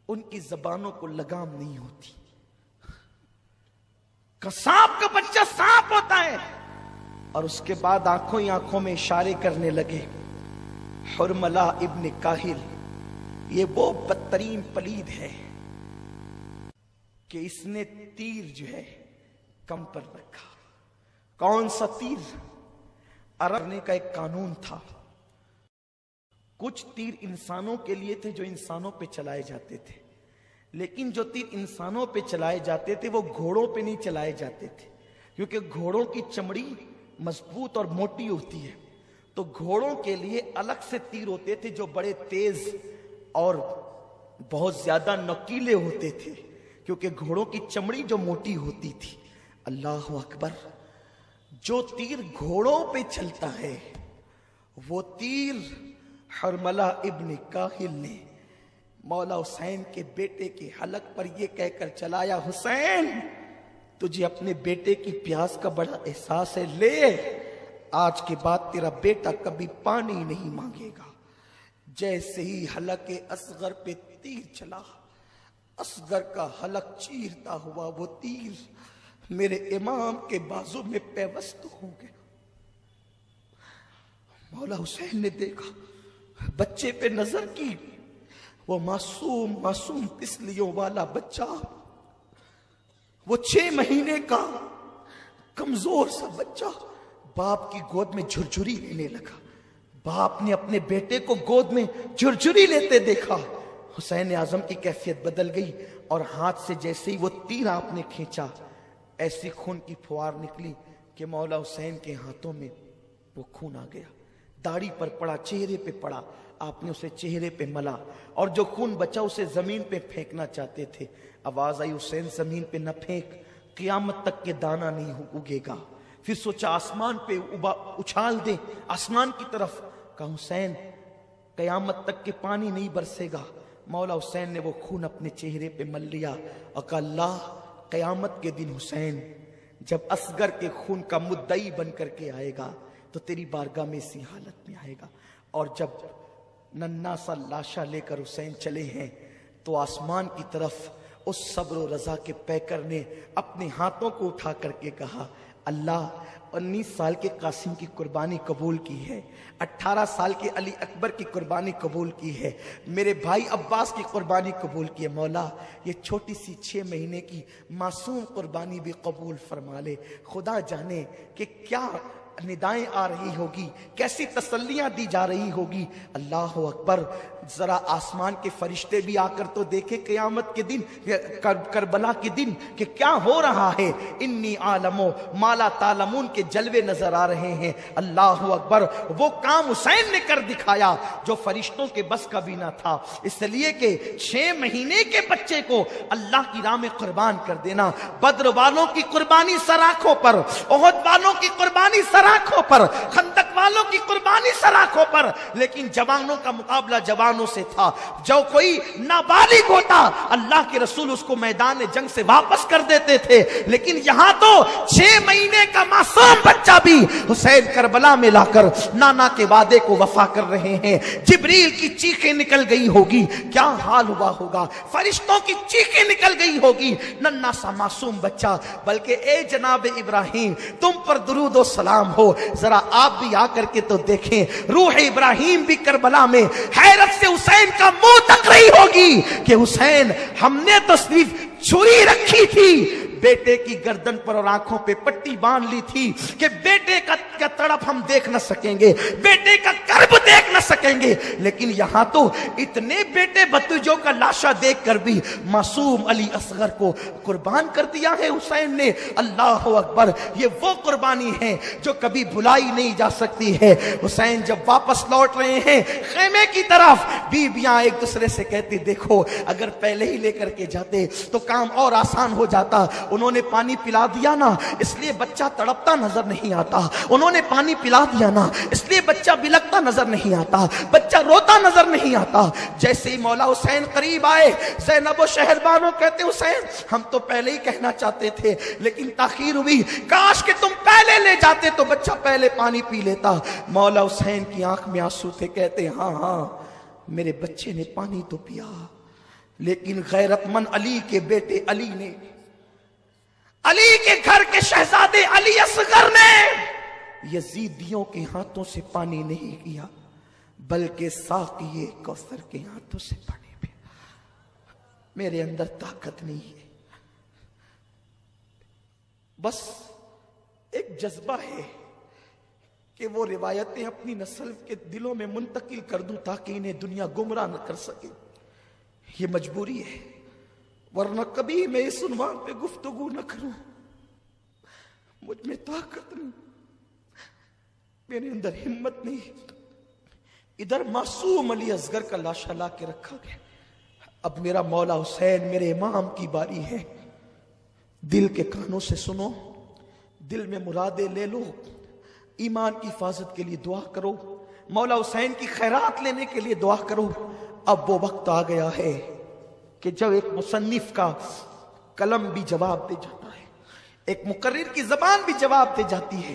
ان کی زبانوں کو لگام نہیں ہوتی۔ سانپ کا بچہ سانپ ہوتا ہے۔ اور اس کے بعد آنکھوں ہی آنکھوں میں اشارے کرنے لگے۔ حرملہ ابن کاہل یہ وہ بدترین پلید ہے کہ اس نے تیر جو ہے کم پر رکھا۔ کون سا تیر؟ عرب کا ایک قانون تھا، کچھ تیر انسانوں کے لیے تھے جو انسانوں پہ چلائے جاتے تھے، لیکن جو تیر انسانوں پہ چلائے جاتے تھے وہ گھوڑوں پہ نہیں چلائے جاتے تھے، کیونکہ گھوڑوں کی چمڑی مضبوط اور موٹی ہوتی ہے، تو گھوڑوں کے لیے الگ سے تیر ہوتے تھے جو بڑے تیز اور بہت زیادہ نوکیلے ہوتے تھے، کیونکہ گھوڑوں کی چمڑی جو موٹی ہوتی تھی۔ اللہ اکبر، جو تیر گھوڑوں پہ چلتا ہے وہ تیر حرملہ ابن کاہل نے مولا حسین کے بیٹے کے حلق پر یہ کہہ کر چلایا، حسین تجھے اپنے بیٹے کی پیاس کا بڑا احساس ہے، لے آج کے بعد تیرا بیٹا کبھی پانی نہیں مانگے گا۔ جیسے ہی حلق اصغر پہ تیر چلا، اصغر کا حلق چیرتا ہوا وہ تیر میرے امام کے بازو میں پیوست ہو گیا۔ مولا حسین نے دیکھا، بچے پہ نظر کی، وہ معصوم تسلیوں والا بچہ، وہ 6 مہینے کا کمزور سا بچہ باپ کی گود میں جھرجھری لینے لگا۔ باپ نے اپنے بیٹے کو گود میں جھرجھری لیتے دیکھا، حسین اعظم کی کیفیت بدل گئی، اور ہاتھ سے جیسے ہی وہ تیر آپ نے کھینچا، ایسی خون کی پھوار نکلی کہ مولا حسین کے ہاتھوں میں وہ خون آ گیا، داڑھی پر پڑا، چہرے پہ پڑا، آپ نے اسے چہرے پہ ملا، اور جو خون بچا اسے زمین پہ پھینکنا چاہتے تھے۔ آواز آئی، حسین زمین پہ نہ پھینک، قیامت تک کے دانا نہیں اگے گا۔ پھر سوچا آسمان پہ اچھال دے، آسمان کی طرف، کہا حسین قیامت تک کے پانی نہیں برسے گا۔ مولا حسین نے وہ خون اپنے چہرے پہ مل لیا اور کہا اللہ، قیامت کے دن حسین جب اصغر کے خون کا مدعی بن کر کے آئے گا تو تیری بارگاہ میں اسی حالت میں آئے گا۔ اور جب ننھا سا لاشا لے کر حسین چلے ہیں تو آسمان کی طرف اس صبر و رضا کے پیکر نے اپنے ہاتھوں کو اٹھا کر کے کہا اللہ 19 سال کے قاسم کی قربانی قبول کی ہے، 18 سال کے علی اکبر کی قربانی قبول کی ہے، میرے بھائی عباس کی قربانی قبول کی ہے، مولا یہ چھوٹی سی 6 مہینے کی معصوم قربانی بھی قبول فرما لے۔ خدا جانے کہ کیا ندائیں آ رہی ہوگی، کیسی تسلیاں دی جا رہی ہوگی۔ اللہ اکبر، ذرا آسمان کے فرشتے بھی آ کر تو دیکھے قیامت کے دن، کربلا کے دن کہ کیا ہو رہا ہے۔ انی عالمو مالا تعلمون کے جلوے نظر آ رہے ہیں۔ اللہ اکبر، وہ کام حسین نے کر دکھایا جو فرشتوں کے بس کا بھی نہ تھا، اس لیے کہ 6 مہینے کے بچے کو اللہ کی راہ میں قربان کر دینا۔ بدر والوں کی قربانی سر آنکھوں پر، احد والوں کی قربانی سر آنکھوں پر، خندق والوں کی قربانی سر آنکھوں پر، لیکن جوانوں کا مقابلہ جوانوں سے تھا۔ جو کوئی نابالغ ہوتا اللہ کے رسول اس کو میدان جنگ سے واپس کر دیتے تھے، لیکن یہاں تو 6 مہینے کا معصوم بچہ بھی حسین کربلا میں لا کر نانا کے وعدے کو وفا کر رہے ہیں۔ جبریل کی چیخیں نکل گئی ہوگی، کیا حال ہوا ہوگا، فرشتوں کی چیخیں نکل گئی ہوگی، ننھا سا معصوم بچہ۔ بلکہ اے جناب ابراہیم، تم پر درود و سلام ہو، ذرا آپ بھی آ کر کے تو دیکھیں، روح ابراہیم بھی کربلا میں حیرت سے حسین کا منہ تک رہی ہوگی کہ حسین ہم نے تو صرف چھری رکھی تھی، بیٹے کی گردن پر اور آنکھوں پہ پٹی باندھ لی تھی کہ بیٹے کا تڑپ ہم دیکھ نہ سکیں گے، بیٹے کا کرب دیکھ نہ سکیں گے، لیکن یہاں تو اتنے بیٹے بتوجوں کا لاشا دیکھ کر بھی معصوم علی اصغر کو قربان کر دیا ہے حسین نے۔ اللہ اکبر، یہ وہ قربانی ہے جو کبھی بھلائی نہیں جا سکتی ہے۔ حسین جب واپس لوٹ رہے ہیں خیمے کی طرف، بیویاں ایک دوسرے سے کہتی دیکھو اگر پہلے ہی لے کر کے جاتے تو کام اور آسان ہو جاتا، انہوں نے پانی پلا دیا نا اس لیے بچہ تڑپتا نظر نہیں آتا، انہوں نے پانی پلا دیا نا اس لیے بچہ بلکتا نظر نہیں آتا، بچہ روتا نظر نہیں آتا۔ جیسے ہی مولا حسین قریب آئے، زینب و شہربانو کہتے حسین ہم تو پہلے ہی کہنا چاہتے تھے لیکن تاخیر ہوئی، کاش کہ تم پہلے لے جاتے تو بچہ پہلے پانی پی لیتا۔ مولا حسین کی آنکھ میں آنسو تھے، کہتے ہاں ہاں میرے بچے نے پانی تو پیا، لیکن غیرت مند علی کے بیٹے علی نے، علی کے گھر کے شہزادے علی اصغر نے یزیدیوں کے ہاتھوں سے پانی نہیں کیا بلکہ ساقی کوثر کے ہاتھوں سے پانی پیا۔ میرے اندر طاقت نہیں ہے، بس ایک جذبہ ہے کہ وہ روایتیں اپنی نسل کے دلوں میں منتقل کر دوں تاکہ انہیں دنیا گمراہ نہ کر سکے، یہ مجبوری ہے، ورنہ کبھی میں اس عنوان پہ گفتگو نہ کروں۔ مجھ میں طاقت نہیں، میرے اندر ہمت نہیں۔ ادھر معصوم علی اصغر کا لاشا لا کے رکھا گیا، اب میرا مولا حسین میرے امام کی باری ہے۔ دل کے کانوں سے سنو، دل میں مرادیں لے لو، ایمان کی حفاظت کے لیے دعا کرو، مولا حسین کی خیرات لینے کے لیے دعا کرو۔ اب وہ وقت آ گیا ہے کہ جب ایک مصنف کا قلم بھی جواب دے جاتا ہے، ایک مقرر کی زبان بھی جواب دے جاتی ہے،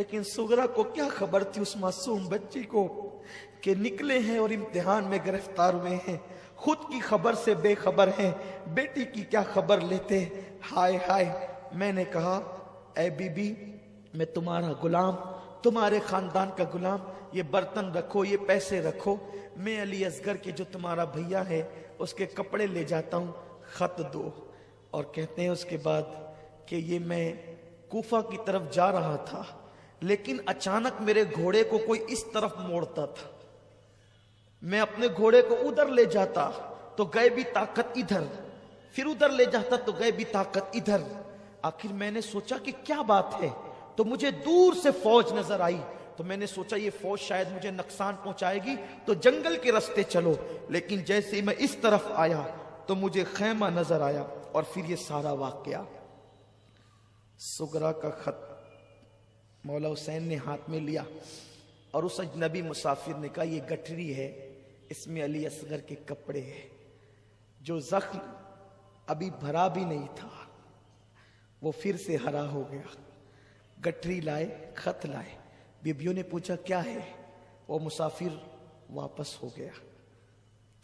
لیکن سغرا کو کیا خبر تھی اس معصوم بچی کو کہ نکلے ہیں اور امتحان میں گرفتار ہوئے ہیں، خود کی خبر سے بے خبر ہیں، بیٹی کی کیا خبر لیتے۔ ہائے ہائے، میں نے کہا اے بی بی، میں تمہارا غلام، تمہارے خاندان کا غلام، یہ برتن رکھو، یہ پیسے رکھو، میں علی اصغر کے جو تمہارا بھیا ہے اس کے کپڑے لے جاتا ہوں، خط دو۔ اور کہتے ہیں اس کے بعد کہ یہ میں کوفہ کی طرف جا رہا تھا، لیکن اچانک میرے گھوڑے کو کوئی اس طرف موڑتا تھا، میں اپنے گھوڑے کو ادھر لے جاتا تو غیبی طاقت ادھر، پھر ادھر لے جاتا تو غیبی طاقت ادھر۔ آخر میں نے سوچا کہ کیا بات ہے، تو مجھے دور سے فوج نظر آئی، تو میں نے سوچا یہ فوج شاید مجھے نقصان پہنچائے گی، تو جنگل کے راستے چلو۔ لیکن جیسے ہی میں اس طرف آیا تو مجھے خیمہ نظر آیا، اور پھر یہ سارا واقعہ۔ سغرا کا خط مولا حسین نے ہاتھ میں لیا، اور اس اجنبی مسافر نے کہا یہ گٹھری ہے، اس میں علی اصغر کے کپڑے ہیں، جو زخم ابھی بھرا بھی نہیں تھا وہ پھر سے ہرا ہو گیا۔ گٹھری لائے، خط لائے، بیبیوں نے پوچھا کیا ہے، وہ مسافر واپس ہو گیا۔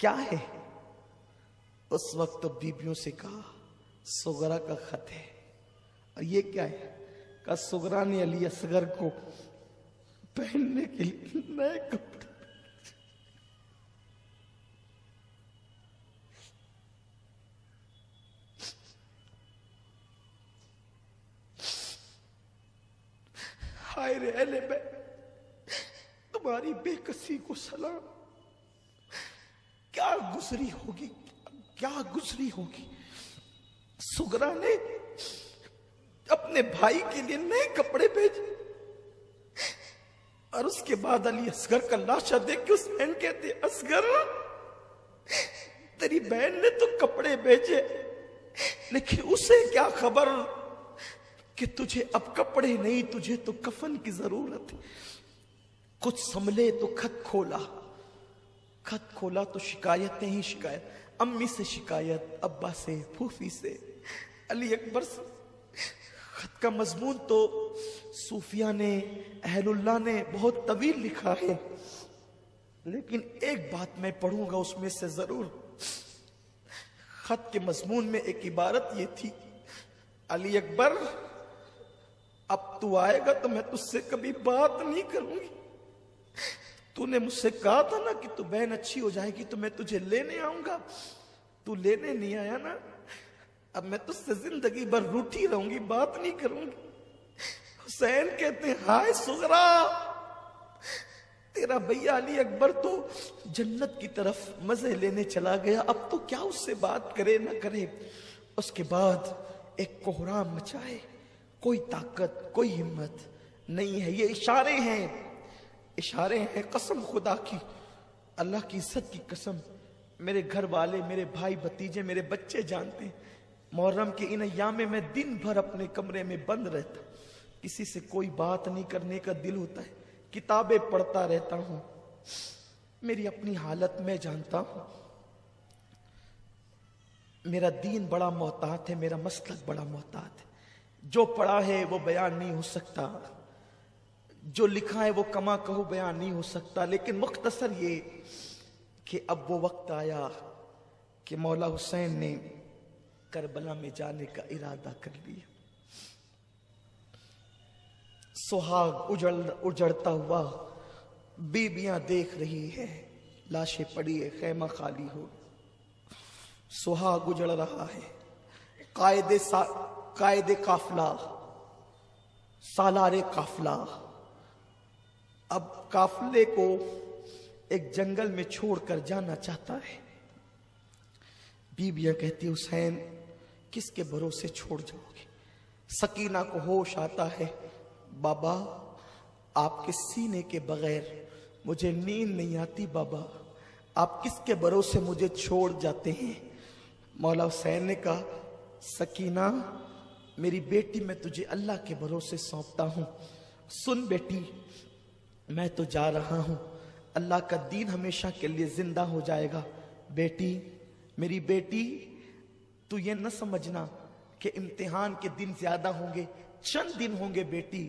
کیا ہے؟ اس وقت تو بیبیوں سے کہا سغرا کا خط ہے۔ اور یہ کیا ہے؟ کہا سغرا نے علی اصغر کو پہننے کے لیے نئے کپڑے۔ ہائے رے اہل بیت، تمہاری بے کسی کو سلام، کیا گزری ہوگی، کیا گزری ہوگی۔ سغرا نے اپنے بھائی کے لیے نئے کپڑے بھیجے، اور اس کے بعد علی اصغر کا لاشا دیکھ کے اس بہن کہتے اصغر تیری بہن نے تو کپڑے بھیجے، لیکن اسے کیا خبر کہ تجھے اب کپڑے نہیں، تجھے تو کفن کی ضرورت ہے۔ کچھ سنبھلے تو خط کھولا، خط کھولا تو شکایتیں ہی شکایت، امی سے شکایت، ابا سے، پھوفی سے، علی اکبر سے۔ خط کا مضمون تو صوفیہ نے، اہل اللہ نے بہت طویل لکھا ہے، لیکن ایک بات میں پڑھوں گا اس میں سے ضرور۔ خط کے مضمون میں ایک عبارت یہ تھی، علی اکبر اب تو آئے گا تو میں تجھ سے کبھی بات نہیں کروں گی، تو نے مجھ سے کہا تھا نا کہ تو بہن اچھی ہو جائے گی تو میں تجھے لینے آؤں گا، تو لینے نہیں آیا نا، اب میں تجھ سے زندگی بھر روٹھی رہوں گی، بات نہیں کروں گی۔ حسین کہتے ہیں ہائے سغرا، تیرا بھیا علی اکبر تو جنت کی طرف مزے لینے چلا گیا، اب تو کیا اس سے بات کرے نہ کرے۔ اس کے بعد ایک کوہرام مچائے، کوئی طاقت، کوئی ہمت نہیں ہے۔ یہ اشارے ہیں، اشارے ہیں، قسم خدا کی، اللہ کی عزت کی قسم، میرے گھر والے، میرے بھائی بھتیجے، میرے بچے جانتے ہیں، محرم کے ان ایام میں دن بھر اپنے کمرے میں بند رہتا، کسی سے کوئی بات نہیں کرنے کا دل ہوتا ہے، کتابیں پڑھتا رہتا ہوں، میری اپنی حالت میں جانتا ہوں۔ میرا دین بڑا محتاط ہے، میرا مسلک بڑا محتاط ہے، جو پڑھا ہے وہ بیان نہیں ہو سکتا، جو لکھا ہے وہ کما کہو بیان نہیں ہو سکتا، لیکن مختصر یہ کہ اب وہ وقت آیا کہ مولا حسین نے کربلا میں جانے کا ارادہ کر لیا۔ سہاگ اجڑتا ہوا بیبیاں دیکھ رہی ہے، لاشیں پڑی ہے، خیمہ خالی ہو، سہاگ اجڑ رہا ہے، قائد قافلہ، سالار قافلہ اب قافلے کو ایک جنگل میں چھوڑ کر جانا چاہتا ہے۔ بیبیاں کہتی حسین کس کے بھروسے چھوڑ جاؤ گے؟ سکینہ کو ہوش آتا ہے، بابا آپ کے سینے کے بغیر مجھے نیند نہیں آتی، بابا آپ کس کے بھروسے مجھے چھوڑ جاتے ہیں؟ مولا حسین نے کہا سکینہ میری بیٹی، میں تجھے اللہ کے بھروسے سونپتا ہوں، سن بیٹی میں تو جا رہا ہوں، اللہ کا دین ہمیشہ کے لیے زندہ ہو جائے گا، بیٹی میری بیٹی تو یہ نہ سمجھنا کہ امتحان کے دن زیادہ ہوں گے، چند دن ہوں گے بیٹی،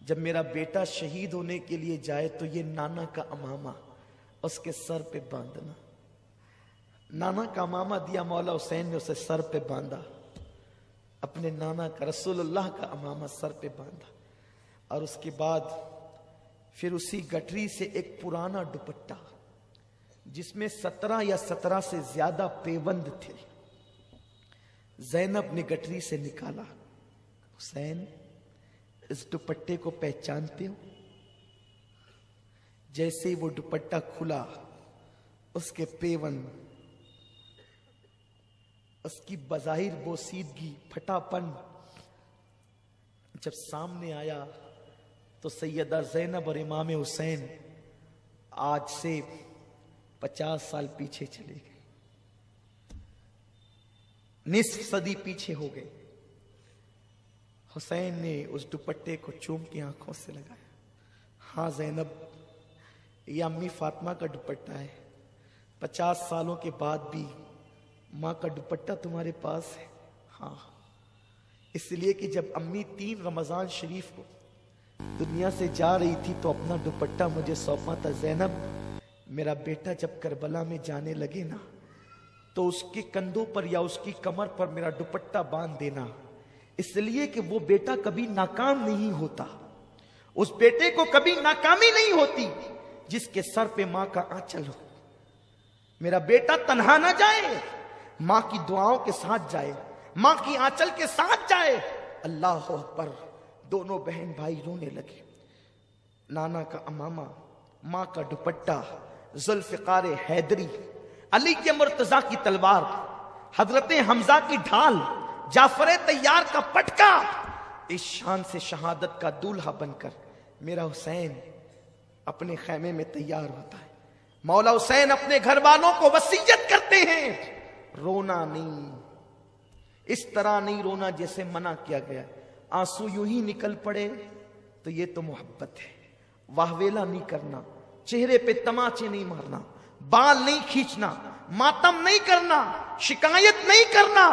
جب میرا بیٹا شہید ہونے کے لیے جائے تو یہ نانا کا امامہ اس کے سر پہ باندھنا. نانا کا امامہ دیا مولا حسین نے، اسے سر پہ باندھا. اپنے نانا کا رسول اللہ کا امامہ سر پہ باندھا. اور اس کے بعد پھر اسی گٹری سے ایک پرانا دوپٹہ جس میں 17 یا 17 سے زیادہ پیوند تھے، زینب نے گٹری سے نکالا. حسین اس دوپٹے کو پہچانتے ہو؟ جیسے ہی وہ دوپٹہ کھلا، اس کے پیوند، اس کی بظاہر بوسیدگی، پھٹاپن جب سامنے آیا تو سیدہ زینب اور امام حسین آج سے 50 سال پیچھے چلے گئے، نصف صدی پیچھے ہو گئے. حسین نے اس دوپٹے کو چوم کے آنکھوں سے لگایا. ہاں زینب، یہ امی فاطمہ کا دوپٹہ ہے. 50 سالوں کے بعد بھی ماں کا دوپٹہ تمہارے پاس ہے؟ ہاں، اس لیے کہ جب امی 3 رمضان شریف کو دنیا سے جا رہی تھی تو اپنا دوپٹہ مجھے سونپا تھا. زینب، میرا بیٹا جب کربلا میں جانے لگے نا تو اس کے کندھوں پر یا اس کی کمر پر میرا دوپٹہ باندھ دینا، اس لیے کہ وہ بیٹا کبھی ناکام نہیں ہوتا. اس بیٹے کو کبھی ناکامی نہیں ہوتی جس کے سر پہ ماں کا آنچل ہو. میرا بیٹا تنہا نہ جائے، ماں کی دعاؤں کے ساتھ جائے، ماں کی آنچل کے ساتھ جائے. اللہ اکبر. دونوں بہن بھائی رونے لگے. نانا کا امامہ، ماں کا دوپٹہ، ذوالفقار حیدری، علی کے مرتضیٰ کی تلوار، حضرت حمزہ کی ڈھال، جعفر طیار کا پٹکا، اس شان سے شہادت کا دولہا بن کر میرا حسین اپنے خیمے میں تیار ہوتا ہے. مولا حسین اپنے گھر والوں کو وصیت کرتے ہیں، رونا نہیں، اس طرح نہیں رونا جیسے منع کیا گیا. آنسو یوں ہی نکل پڑے تو یہ تو محبت ہے. واہویلا نہیں کرنا، چہرے پہ تماچے نہیں مارنا، بال نہیں کھینچنا، ماتم نہیں کرنا، شکایت نہیں کرنا.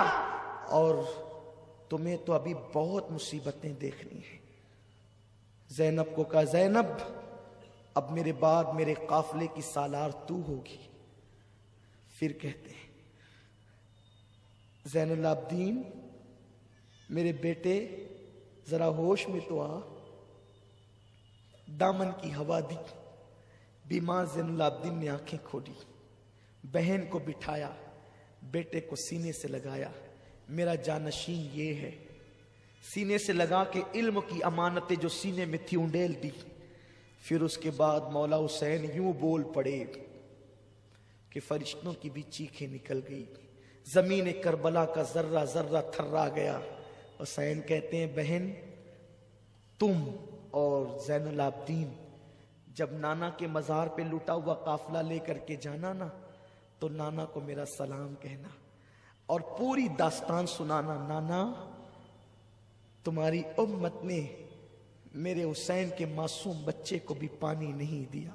اور تمہیں تو ابھی بہت مصیبتیں دیکھنی ہیں. زینب کو کہا، زینب اب میرے بعد میرے قافلے کی سالار تو ہوگی. پھر کہتے ہیں، زین العابدین میرے بیٹے ذرا ہوش میں تو آ. دامن کی ہوا دی. بیمار زین العابدین نے آنکھیں کھولی، بہن کو بٹھایا، بیٹے کو سینے سے لگایا. میرا جانشین یہ ہے. سینے سے لگا کے علم کی امانتیں جو سینے میں تھی انڈیل دی. پھر اس کے بعد مولا حسین یوں بول پڑے کہ فرشتوں کی بھی چیخیں نکل گئی. زمین کربلا کا ذرہ ذرہ تھرا گیا. حسین کہتے ہیں، بہن تم اور زین العابدین جب نانا کے مزار پہ لوٹا ہوا قافلہ لے کر کے جانا نا تو نانا کو میرا سلام کہنا اور پوری داستان سنانا. نانا، تمہاری امت نے میرے حسین کے معصوم بچے کو بھی پانی نہیں دیا،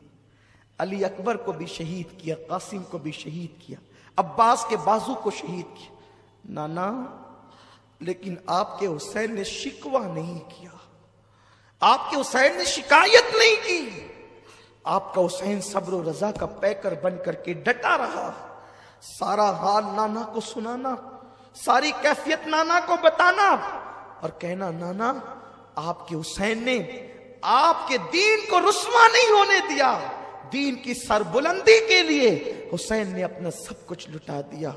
علی اکبر کو بھی شہید کیا، قاسم کو بھی شہید کیا، عباس کے بازو کو شہید کیا. نانا، لیکن آپ کے حسین نے شکوہ نہیں کیا، آپ کے حسین نے شکایت نہیں کی. آپ کا حسین صبر و رضا کا پیکر بن کر کے ڈٹا رہا. سارا حال نانا کو سنانا، ساری کیفیت نانا کو بتانا اور کہنا، نانا آپ کے حسین نے آپ کے دین کو رسوا نہیں ہونے دیا. دین کی سربلندی کے لیے حسین نے اپنا سب کچھ لٹا دیا.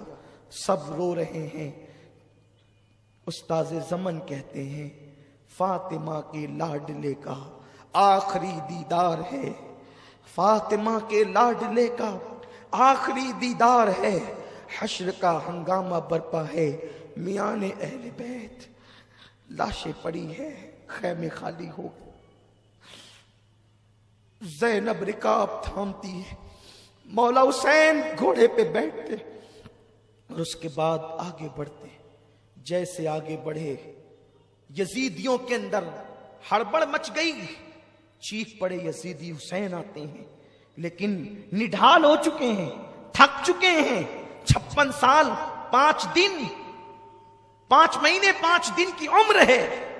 سب رو رہے ہیں. استاذ زمن کہتے ہیں، فاطمہ کے لاڈلے کا آخری دیدار ہے، فاطمہ کے لاڈلے کا آخری دیدار ہے، حشر کا ہنگامہ برپا ہے، میان اہل بیت لاشیں پڑی ہے، خیمے خالی ہو. زینب رکاب تھامتی ہے، مولا حسین گھوڑے پہ بیٹھتے اور اس کے بعد آگے بڑھتے. جیسے آگے بڑھے یزیدیوں کے اندر ہڑبڑ مچ گئی. چیخ پڑے یزیدی، حسین آتے ہیں، لیکن نڈھال ہو چکے ہیں، تھک چکے ہیں. 56 سال 5 دن 5 مہینے 5 دن کی عمر ہے.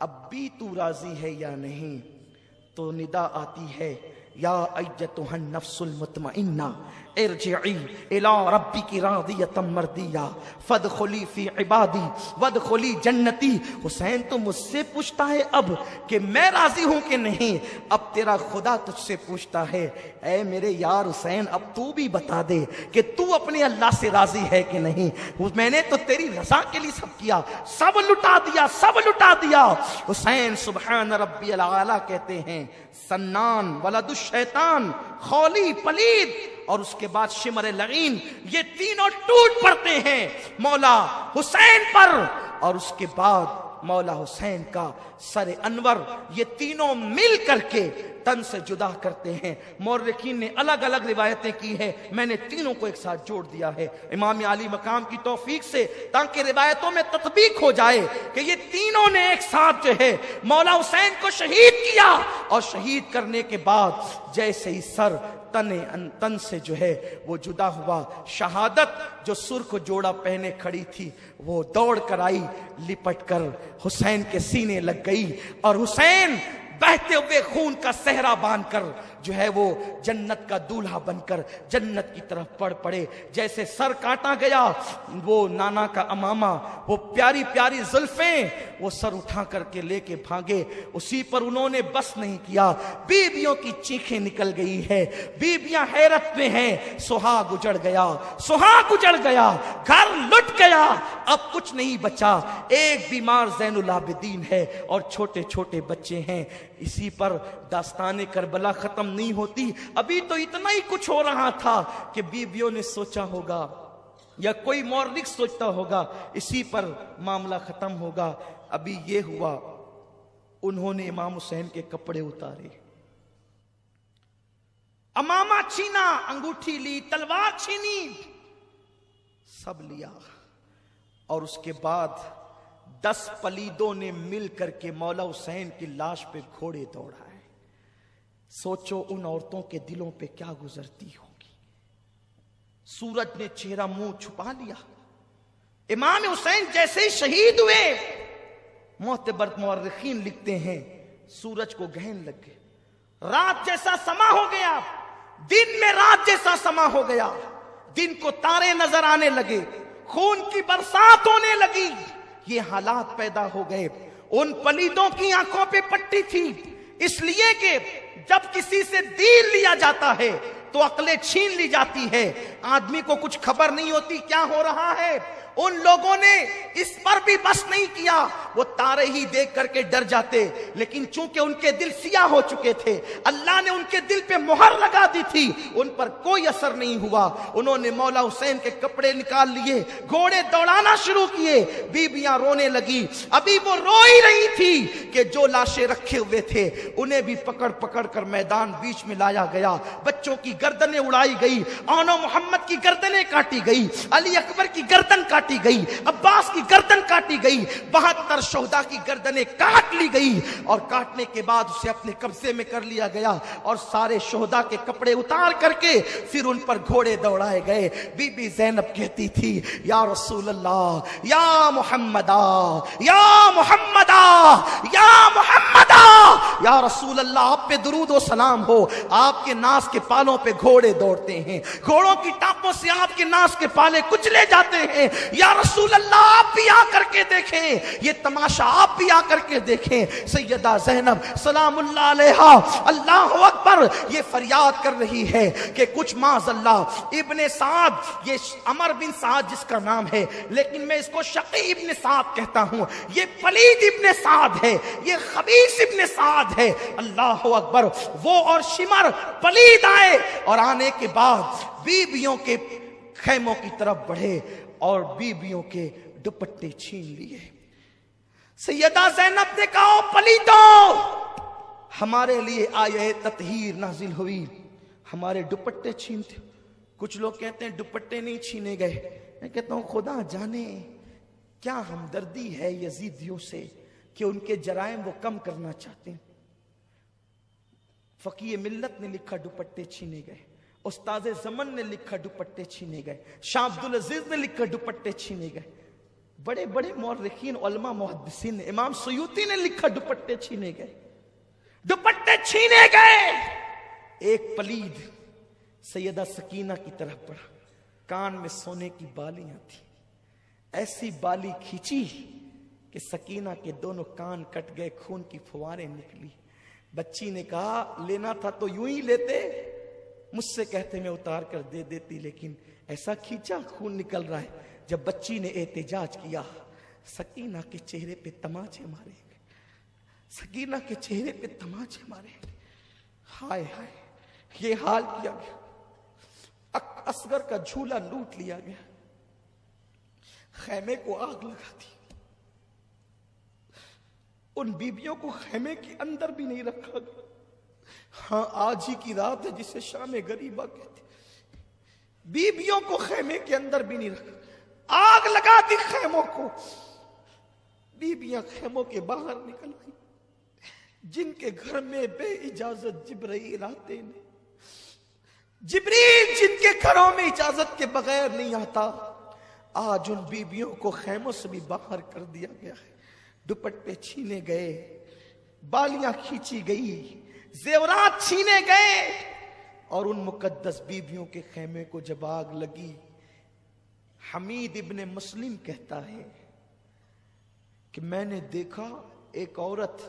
اب بھی تو راضی ہے یا نہیں؟ تو ندا آتی ہے یا ایتھا النفس المطمئنہ ارجعی الی ربک راضیۃ مرضیہ فادخلی فی عبادی وادخلی جنتی۔ حسین تو مجھ سے پوچھتا ہے اب کہ میں راضی ہوں کہ نہیں، اب تیرا خدا تجھ سے پوچھتا ہے اے میرے یار حسین اب تو بھی بتا دے کہ تو اپنے اللہ سے راضی ہے کہ نہیں۔ میں نے تو تیری رضا کے لیے سب کیا، سب لٹا دیا، سب لٹا دیا۔ حسین سبحان ربی الاعلیٰ کہتے ہیں، سنان ولد الشیطان خولی پلید، اور اس کے بعد شمر لعین، یہ تینوں ٹوٹ پڑتے ہیں مولا حسین پر، اور اس کے بعد مولا حسین کا سر انور، یہ تینوں مل کر کے تن سے جدا کرتے ہیں۔ مورخین نے الگ الگ روایتیں کی ہیں، میں نے تینوں کو ایک ساتھ جوڑ دیا ہے امام علی مقام کی توفیق سے، تاکہ روایتوں میں تطبیق ہو جائے کہ یہ تینوں نے ایک ساتھ جو ہے مولا حسین کو شہید کیا، اور شہید کرنے کے بعد جیسے ہی سر تن سے جو ہے وہ جدا ہوا، شہادت جو سرخ جوڑا پہنے کھڑی تھی وہ دوڑ کر آئی، لپٹ کر حسین کے سینے لگ گئی، اور حسین بہتے ہوئے خون کا صحرا باندھ کر جو ہے وہ جنت کا دولہا بن کر جنت کی طرف بڑھ پڑے۔ جیسے سر کاٹا گیا، وہ نانا کا امامہ، وہ پیاری پیاری زلفیں، وہ سر اٹھا کر کے لے کے بھاگے، اسی پر انہوں نے بس نہیں کیا، بیویوں کی چیخیں نکل گئی ہے، بیویاں حیرت میں ہیں، سہاگ اجڑ گیا، سہاگ اجڑ گیا، گھر لٹ گیا، اب کچھ نہیں بچا، ایک بیمار زین العابدین ہے اور چھوٹے چھوٹے بچے ہیں۔ اسی پر داستان کربلا ختم نہیں ہوتی، ابھی تو اتنا ہی کچھ ہو رہا تھا کہ بیویوں نے سوچا ہوگا یا کوئی مورخ سوچتا ہوگا اسی پر معاملہ ختم ہوگا۔ ابھی یہ ہوا، انہوں نے امام حسین کے کپڑے اتارے، امامہ چھینا، انگوٹھی لی، تلوار چھینی، سب لیا، اور اس کے بعد 10 پلیدوں نے مل کر کے مولا حسین کی لاش پہ گھوڑے دوڑائے۔ سوچو ان عورتوں کے دلوں پہ کیا گزرتی ہوگی۔ سورج نے چہرہ منہ چھپا لیا، امام حسین جیسے ہی شہید ہوئے، معتبر مورخین لکھتے ہیں سورج کو گہن لگ گئے، رات جیسا سما ہو گیا، دن میں رات جیسا سما ہو گیا، دن کو تارے نظر آنے لگے، خون کی برسات ہونے لگی، یہ حالات پیدا ہو گئے۔ ان پلیدوں کی آنکھوں پہ پٹی تھی، اس لیے کہ جب کسی سے دین لیا جاتا ہے تو عقلیں چھین لی جاتی ہے، آدمی کو کچھ خبر نہیں ہوتی کیا ہو رہا ہے۔ ان لوگوں نے اس پر بھی بس نہیں کیا، وہ تارے ہی دیکھ کر کے ڈر جاتے، لیکن چونکہ ان کے دل سیاہ ہو چکے تھے، اللہ نے ان کے دل پہ مہر لگا دی تھی، ان پر کوئی اثر نہیں ہوا۔ انہوں نے مولا حسین کے کپڑے نکال لیے، گھوڑے دوڑانا شروع کیے، بیویاں رونے لگی، ابھی وہ رو ہی رہی تھی کہ جو لاشیں رکھے ہوئے تھے انہیں بھی پکڑ پکڑ کر میدان بیچ میں لایا گیا، بچوں کی گردنیں اڑائی گئی، آنو محمد کی گردنیں کاٹی گئی، علی اکبر کی گردن کاٹی گئی، عباس کی گردن کاٹی گئی، 72 شہداء کی گردنیں کاٹ لی گئی، اور کاٹنے کے بعد اسے اپنے قبضے میں کر لیا گیا، اور سارے شہداء کے کپڑے اتار کر کے پھر ان پر گھوڑے دوڑائے گئے۔ بی بی زینب کہتی تھی یا رسول اللہ، یا محمدہ، یا محمدہ، یا محمدہ، یا رسول اللہ آپ پہ درود و سلام ہو، آپ کے ناس کے پالوں پہ گھوڑے دوڑتے ہیں، گھوڑوں کی ٹانپوں سے آپ کے ناس کے پالے کچلے جاتے ہیں، یا رسول اللہ آپ بھی آ کر کے دیکھیں، یہ تماشا آپ بھی آ کر کے دیکھیں۔ سیدہ زینب سلام اللہ علیہا، اللہ اکبر، یہ فریاد کر رہی ہے کہ کچھ معاذ اللہ ابن سعد، یہ عمر بن سعد جس کا نام ہے لیکن میں اس کو شقی ابن سعد کہتا ہوں، یہ پلید ابن سعد ہے، یہ خبیث ابن سعد ہے، اللہ اکبر۔ وہ اور شمر پلید آئے، اور آنے کے بعد بیویوں کے خیموں کی طرف بڑھے اور بیویوں کے دوپٹے چھین لیے۔ سیدہ زینب نے کہا پلیتوں، ہمارے لیے آیہ تطہیر نازل ہوئی، ہمارے دوپٹے چھینتے۔ کچھ لوگ کہتے ہیں دوپٹے نہیں چھینے گئے، میں کہتا ہوں خدا جانے کیا ہمدردی ہے یزیدیوں سے کہ ان کے جرائم وہ کم کرنا چاہتے ہیں۔ فقیہ ملت نے لکھا دوپٹے چھینے گئے، استاد زمن نے لکھا دوپٹے چھینے گئے، شاہ عبدالعزیز نے لکھا دوپٹے چھینے گئے۔ بڑے بڑے مورخین علماء محدثین نے، امام سیوطی نے لکھا دوپٹے چھینے گئے، دوپٹے چھینے گئے. ایک پلید سیدہ سکینہ کی طرف پڑا، کان میں سونے کی بالیاں تھی، ایسی بالی کھینچی کہ سکینہ کے دونوں کان کٹ گئے، خون کی فواریں نکلی. بچی نے کہا لینا تھا تو یوں ہی لیتے، مجھ سے کہتے میں اتار کر دے دیتی، لیکن ایسا کھینچا خون نکل رہا ہے. جب بچی نے احتجاج کیا، سکینہ کے چہرے پہ تماچے مارے گئے، سکینہ کے چہرے پہ تماچے مارے گئے. ہائے ہائے، یہ حال کیا گیا. اصغر کا جھولا لوٹ لیا گیا، خیمے کو آگ لگا دی. ان بیبیوں کو خیمے کے اندر بھی نہیں رکھا گیا. ہاں آج ہی کی رات ہے جسے شام غریبہ کہتے. بیبیوں کو خیمے کے اندر بھی نہیں رکھا، آگ لگا دی خیموں کو. بیبیاں خیموں کے باہر نکل آئی. جن کے گھر میں بے اجازت جبرائیل آتے نے، جبریل جن کے گھروں میں اجازت کے بغیر نہیں آتا، آج ان بیبیوں کو خیموں سے بھی باہر کر دیا گیا ہے. دوپٹے چھینے گئے، بالیاں کھینچی گئی، زیورات چھینے گئے. اور ان مقدس بیبیوں کے خیمے کو جب آگ لگی، حمید ابن مسلم کہتا ہے کہ میں نے دیکھا ایک عورت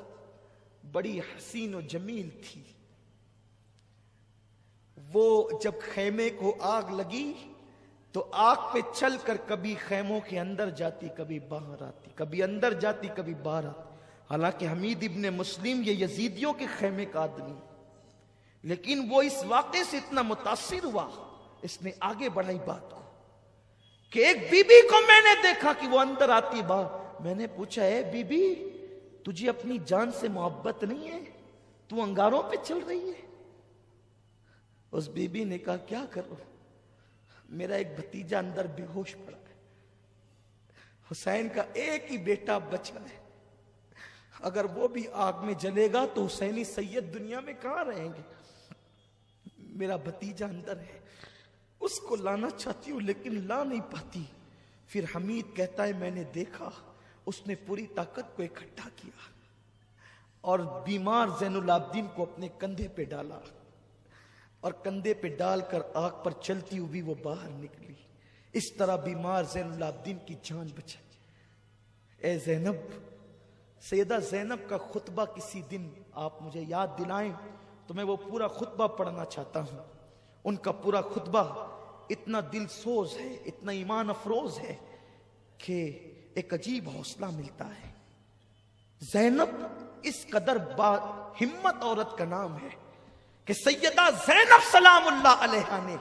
بڑی حسین و جمیل تھی، وہ جب خیمے کو آگ لگی تو آگ پہ چل کر کبھی خیموں کے اندر جاتی، کبھی باہر آتی، کبھی اندر جاتی، کبھی باہر آتی. حالانکہ حمید ابن مسلم یہ یزیدیوں کے خیمے کا آدمی، لیکن وہ اس واقعے سے اتنا متاثر ہوا، اس نے آگے بڑھائی بات کو کہ ایک بی بی کو میں نے دیکھا کہ وہ اندر آتی باہر. میں نے پوچھا اے بی بی، تجھے اپنی جان سے محبت نہیں ہے؟ تو انگاروں پہ چل رہی ہے؟ اس بی بی نے کہا کیا کروں، میرا ایک بھتیجا اندر بے ہوش پڑا ہے، حسین کا ایک ہی بیٹا بچا ہے، اگر وہ بھی آگ میں جلے گا تو حسینی سید دنیا میں کہاں رہیں گے. میرا بھتیجا اندر ہے، اس کو لانا چاہتی ہوں لیکن لا نہیں پاتی. پھر حمید کہتا ہے میں نے دیکھا اس نے پوری طاقت کو اکٹھا کیا اور بیمار زین العابدین کو اپنے کندھے پہ ڈالا، اور کندھے پہ ڈال کر آگ پر چلتی ہوئی وہ باہر نکلی. اس طرح بیمار زین العابدین کی جان بچائی. اے زینب، سیدہ زینب کا خطبہ کسی دن آپ مجھے یاد دلائیں تو میں وہ پورا خطبہ پڑھنا چاہتا ہوں. ان کا پورا خطبہ اتنا دل سوز ہے، اتنا ایمان افروز ہے کہ ایک عجیب حوصلہ ملتا ہے. زینب اس قدر ہمت عورت کا نام ہے کہ سیدہ زینب سلام اللہ علیہا نے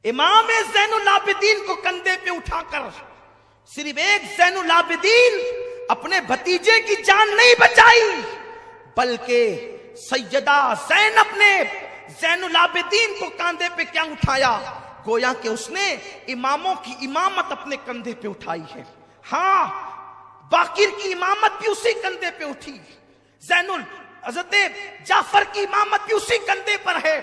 امام زین العابدین کو کندھے پہ اٹھا کر، صرف ایک زین العابدین اپنے بھتیجے کی جان نہیں بچائی، بلکہ سیدہ زینب نے زین العابدین کو کاندھے پہ کیا اٹھایا؟ گویا کہ اس نے اماموں کی امامت اپنے کندھے پہ اٹھائی ہے. ہاں، باقر کی امامت بھی اسی کندھے پہ اٹھی، حضرت جعفر کی امامت بھی اسی کندھے پر ہے،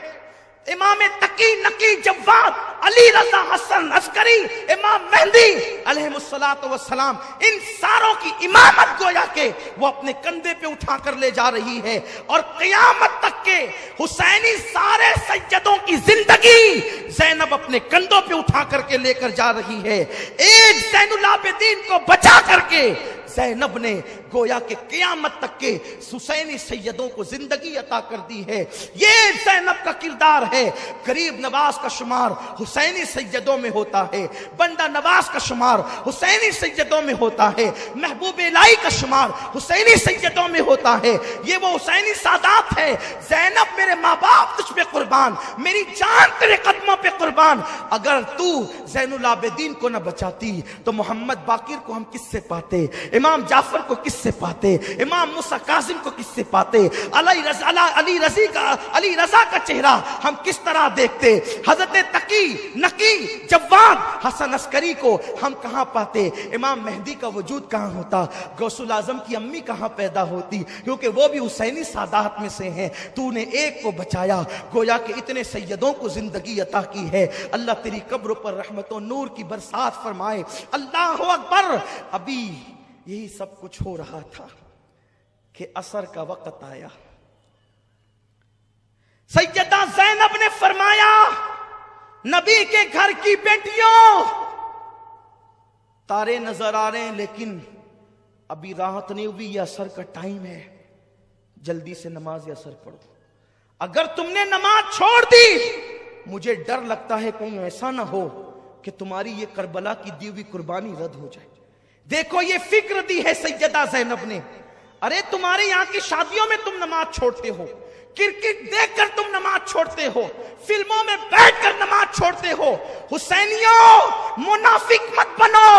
امام تقی نقی جواد علی رضا حسن عسکری امام مہدی علیہ السلام، ان ساروں کی امامت گویا کہ وہ اپنے کندھے پہ اٹھا کر لے جا رہی ہے. اور قیامت تک کے حسینی سارے سیدوں کی زندگی زینب اپنے کندھوں پہ اٹھا کر کے لے کر جا رہی ہے. ایک زین العابدین کو بچا کر کے زینب نے گویا کہ قیامت تک کے حسینی سیدوں کو زندگی عطا کر دی ہے. یہ زینب کا کردار ہے. غریب نواز کا شمار حسینی سیدوں میں ہوتا ہے، بندہ نواز کا شمار حسینی سیدوں میں ہوتا ہے، محبوب الہی کا شمار حسینی سیدوں میں ہوتا ہے. یہ وہ حسینی سادات ہے. زینب میرے ماں باپ تجھ پہ قربان، میری جان تیرے قدموں پہ قربان. اگر تو زین العابدین کو نہ بچاتی تو محمد باقر کو ہم کس سے پاتے، امام جعفر کو کس سے پاتے، امام موسیٰ کاظم کو کس سے پاتے، علی رضا کا چہرہ ہم کس طرح دیکھتے، حضرت تقی نقی جواد حسن عسکری کو ہم کہاں پاتے، امام مہدی کا وجود کہاں ہوتا، غوث الاعظم کی امی کہاں پیدا ہوتی، کیونکہ وہ بھی حسینی سادات میں سے ہیں. تو نے ایک کو بچایا، گویا کہ اتنے سیدوں کو زندگی عطا عطا کی ہے. اللہ تیری قبر پر رحمت و نور کی برسات فرمائے. اللہ اکبر. ابھی یہی سب کچھ ہو رہا تھا کہ عصر کا وقت آیا. سیدہ زینب نے فرمایا نبی کے گھر کی بیٹیوں تارے نظر آ رہے ہیں لیکن ابھی راحت نہیں ہوئی, یہ عصر کا ٹائم ہے, جلدی سے نماز عصر پڑھو. اگر تم نے نماز چھوڑ دی مجھے ڈر لگتا ہے کہیں ایسا نہ ہو کہ تمہاری یہ کربلا کی دی ہوئی قربانی رد ہو جائے. دیکھو یہ فکر دی ہے سیدہ زینب نے. ارے تمہارے یہاں کی شادیوں میں تم نماز چھوڑتے ہو, کرکٹ دیکھ کر تم نماز چھوڑتے ہو, فلموں میں بیٹھ کر نماز چھوڑتے ہو. حسینیوں منافق مت بنو,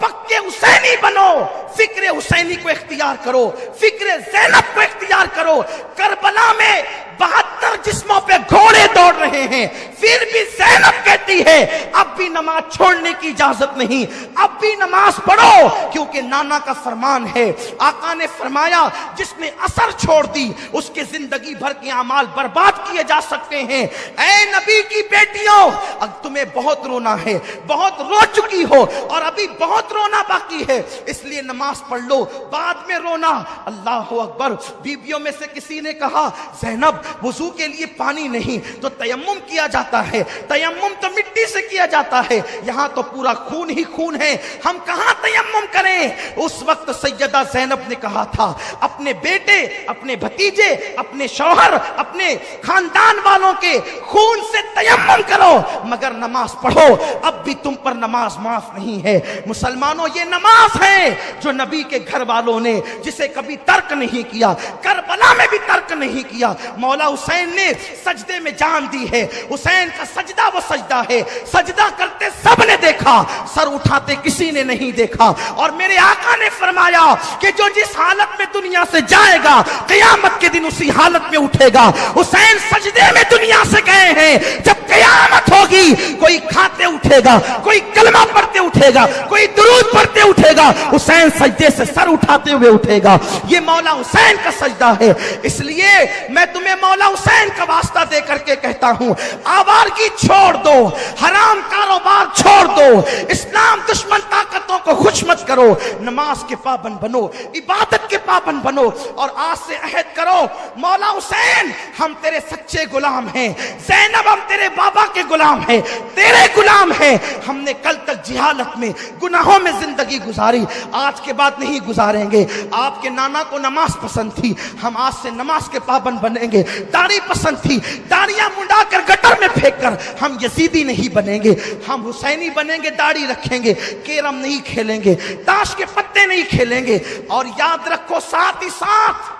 پکے حسینی بنو. فکر حسینی کو اختیار کرو, فکر زینب کو اختیار کرو. کربلا میں 72 جسموں پہ گھوڑے دوڑ رہے ہیں, پھر بھی زینب کہتی ہے اب بھی نماز چھوڑنے کی اجازت نہیں, اب بھی نماز پڑھو, کیونکہ نانا کا فرمان ہے. آقا نے فرمایا جس نے عصر چھوڑ دی اس کے زندگی بھر کے اعمال برباد کیے جا سکتے ہیں. اے نبی کی بیٹیوں, اب تمہیں بہت رونا ہے, بہت رو چکی ہو اور ابھی بہت رونا باقی ہے, اس لیے نماز پڑھ لو, بعد میں رونا. اللہ اکبر. بیویوں میں سے کسی نے کہا زینب وضو کے لیے پانی نہیں تو تیمم کیا جاتا ہے, تیمم تو مٹی سے کیا جاتا ہے, یہاں تو پورا خون ہی خون ہے, ہم کہاں تیمم کریں. اس وقت سیدہ زینب نے کہا تھا اپنے بیٹے, اپنے بھتیجے, اپنے شوہر, اپنے خاندان والوں کے خون سے تیمم کرو مگر نماز پڑھو. اب بھی تم پر نماز معاف نہیں ہے. مسلمانوں یہ نماز ہے جو نبی کے گھر والوں نے جسے کبھی ترک نہیں کیا, کربلا میں بھی ترک نہیں کیا. مولا حسین نے سجدے میں جان دی ہے. حسین کا سجدہ وہ سجدہ ہے, سجدہ کرتے سب نے دیکھا, سر اٹھاتے کسی نے نہیں دیکھا. اور میرے آقا نے فرمایا کہ جو جس حالت میں دنیا سے جائے گا قیامت کے دن اسی حالت میں اٹھے گا. حسین سجدے میں دنیا سے گئے ہیں, جب قیامت ہوگی کوئی کھاتے اٹھے گا, کوئی کلمہ پڑھتے اٹھے گا, کوئی درود پڑھتے اٹھے گا, حسین سجدے سے سر اٹھاتے ہوئے اٹھے گا. یہ مولا حسین کا سجدہ ہے. اس لیے میں تمہیں مولا حسین کا واسطہ دے کر کے کہتا ہوں آوارگی چھوڑ دو, حرام کاروبار چھوڑ دو, اسلام دشمن طاقتوں کو خوش مت کرو, نماز کے پابند بنو, عبادت کے پابند بنو اور آج سے عہد کرو مولا حسین ہم تیرے سچے غلام ہیں, زینب ہم تیرے بابا کے غلام ہیں, تیرے غلام ہیں. ہم نے کل تک جہالت میں گناہوں میں زندگی گزاری, آج کے بعد نہیں گزاریں گے. آپ کے نانا کو نماز پسند تھی, ہم آج سے نماز کے پابند بنیں گے. داڑھی پسند تھی, داڑیاں منڈا کر گٹر میں پھینک کر ہم یزیدی نہیں بنیں گے, ہم حسینی بنیں گے. داڑھی رکھیں گے, کیرم نہیں کھیلیں گے, تاش کے پتے نہیں کھیلیں گے. اور یاد رکھو ساتھ ہی ساتھ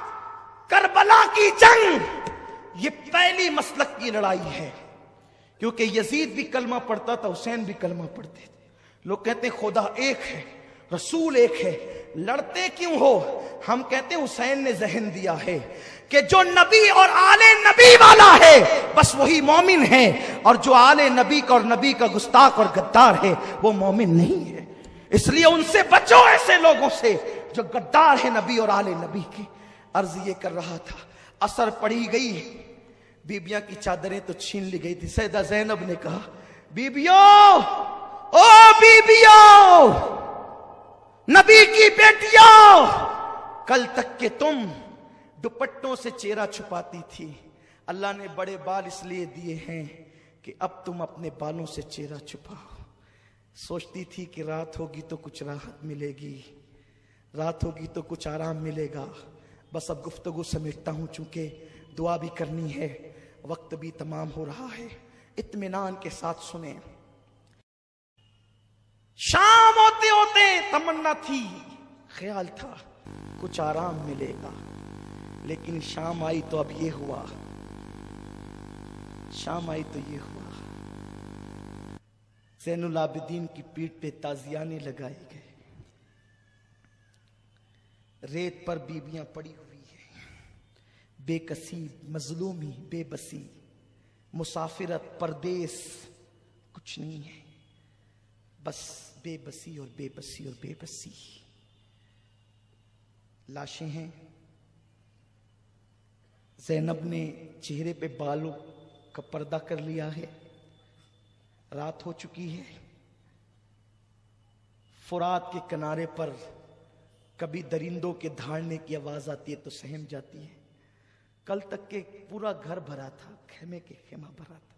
کربلا کی جنگ یہ پہلی مسلک کی لڑائی ہے, کیونکہ یزید بھی کلمہ پڑھتا تھا, حسین بھی کلمہ پڑھتے تھے. لوگ کہتے ہیں خدا ایک ہے, رسول ایک ہے, لڑتے کیوں ہو؟ ہم کہتے ہیں حسین نے ذہن دیا ہے کہ جو نبی اور آل نبی والا ہے بس وہی مومن ہے, اور جو آل نبی کا اور نبی کا گستاخ اور غدار ہے وہ مومن نہیں ہے. اس لیے ان سے بچو, ایسے لوگوں سے جو غدار ہے نبی اور آل نبی کے. عرض یہ کر رہا تھا, عصر پڑھی گئی, بیبیاں کی چادریں تو چھین لی گئی تھی. سیدہ زینب نے کہا بیبیوں, او بیبیوں, نبی کی بیٹیوں, کل تک کہ تم دوپٹوں سے چہرہ چھپاتی تھی, اللہ نے بڑے بال اس لیے دیے ہیں کہ اب تم اپنے بالوں سے چہرہ چھپاؤ. سوچتی تھی کہ رات ہوگی تو کچھ راحت ملے گی, رات ہوگی تو کچھ آرام ملے گا. بس اب گفتگو سمیٹتا ہوں چونکہ دعا بھی کرنی ہے, وقت بھی تمام ہو رہا ہے. اطمینان کے ساتھ سنیں. شام ہوتے ہوتے تمنا تھی, خیال تھا کچھ آرام ملے گا, لیکن شام آئی تو اب یہ ہوا, شام آئی تو یہ ہوا. زین العابدین کی پیٹھ پہ تازیانے لگائے گئے, ریت پر بیبیاں پڑی ہوئی ہیں, بے کسی, مظلومی, بے بسی, مسافرت, پردیس, کچھ نہیں ہے, بس بے بسی اور بے بسی اور بے بسی. لاشیں ہیں. زینب نے چہرے پہ بالوں کا پردہ کر لیا ہے, رات ہو چکی ہے. فرات کے کنارے پر کبھی درندوں کے دھاڑنے کی آواز آتی ہے تو سہم جاتی ہے. کل تک کے پورا گھر بھرا تھا, خیمے کے خیمہ بھرا تھا.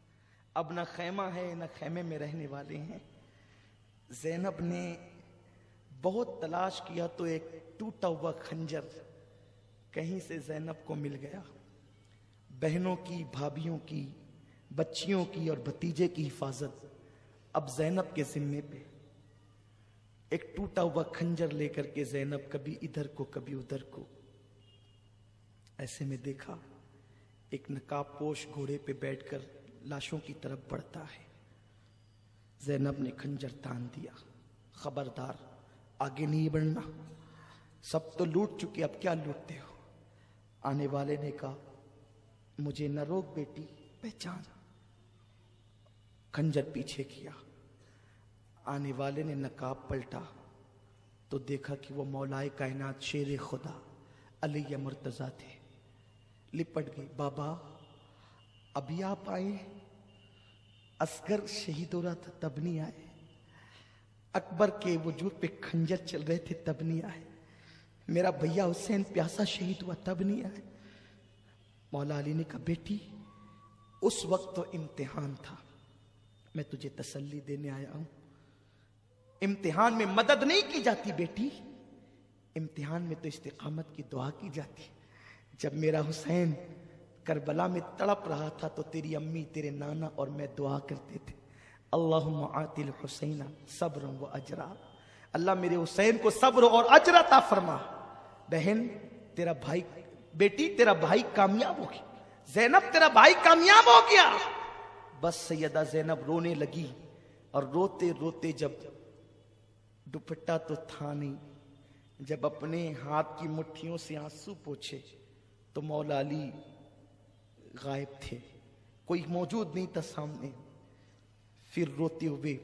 اب نہ خیمہ ہے نہ خیمے میں رہنے والے ہیں. زینب نے بہت تلاش کیا تو ایک ٹوٹا ہوا خنجر کہیں سے زینب کو مل گیا. بہنوں کی, بھابھیوں کی, بچیوں کی اور بھتیجے کی حفاظت اب زینب کے ذمے پہ. ایک ٹوٹا ہوا خنجر لے کر کے زینب کبھی ادھر کو کبھی ادھر کو. ایسے میں دیکھا ایک نقاب پوش گھوڑے پہ بیٹھ کر لاشوں کی طرف بڑھتا ہے. زینب نے خنجر تان دیا, خبردار آگے نہیں بڑھنا, سب تو لوٹ چکے, اب کیا لوٹتے ہو. آنے والے نے کہا مجھے نہ روک بیٹی, پہچان. خنجر پیچھے کیا. آنے والے نے نقاب پلٹا تو دیکھا کہ وہ مولائے کائنات شیر خدا علی مرتضیٰ تھے. لپٹ گئی. بابا ابھی آپ آئے؟ اصغر شہید ہو رہا تھا تب نہیں آئے. اکبر کے وجود پہ خنجر چل رہے تھے تب نہیں آئے. میرا بھیا حسین پیاسا شہید ہوا تب نہیں آئے. مولا علی نے کہا بیٹی اس وقت تو امتحان تھا, میں تجھے تسلی دینے آیا ہوں. امتحان میں مدد نہیں کی جاتی بیٹی, امتحان میں تو استقامت کی دعا کی جاتی. جب میرا حسین کربلا میں تڑپ رہا تھا تو تیری امی, تیرے نانا اور میں دعا کرتے تھے اللہم آتی الحسین صبر و اجرا. اللہ میرے حسین کو صبر اور اجر عطا فرما. بہن تیرا بھائی, بیٹی تیرا بھائی کامیاب ہو گیا. زینب تیرا بھائی کامیاب ہو گیا. بس سیدہ زینب رونے لگی اور روتے روتے جب دوپٹہ تو تھا نہیں, جب اپنے ہاتھ کی مٹھیوں سے آنسو پوچھے تو مولا علی غائب تھے, کوئی موجود نہیں تھا سامنے. پھر روتے ہوئے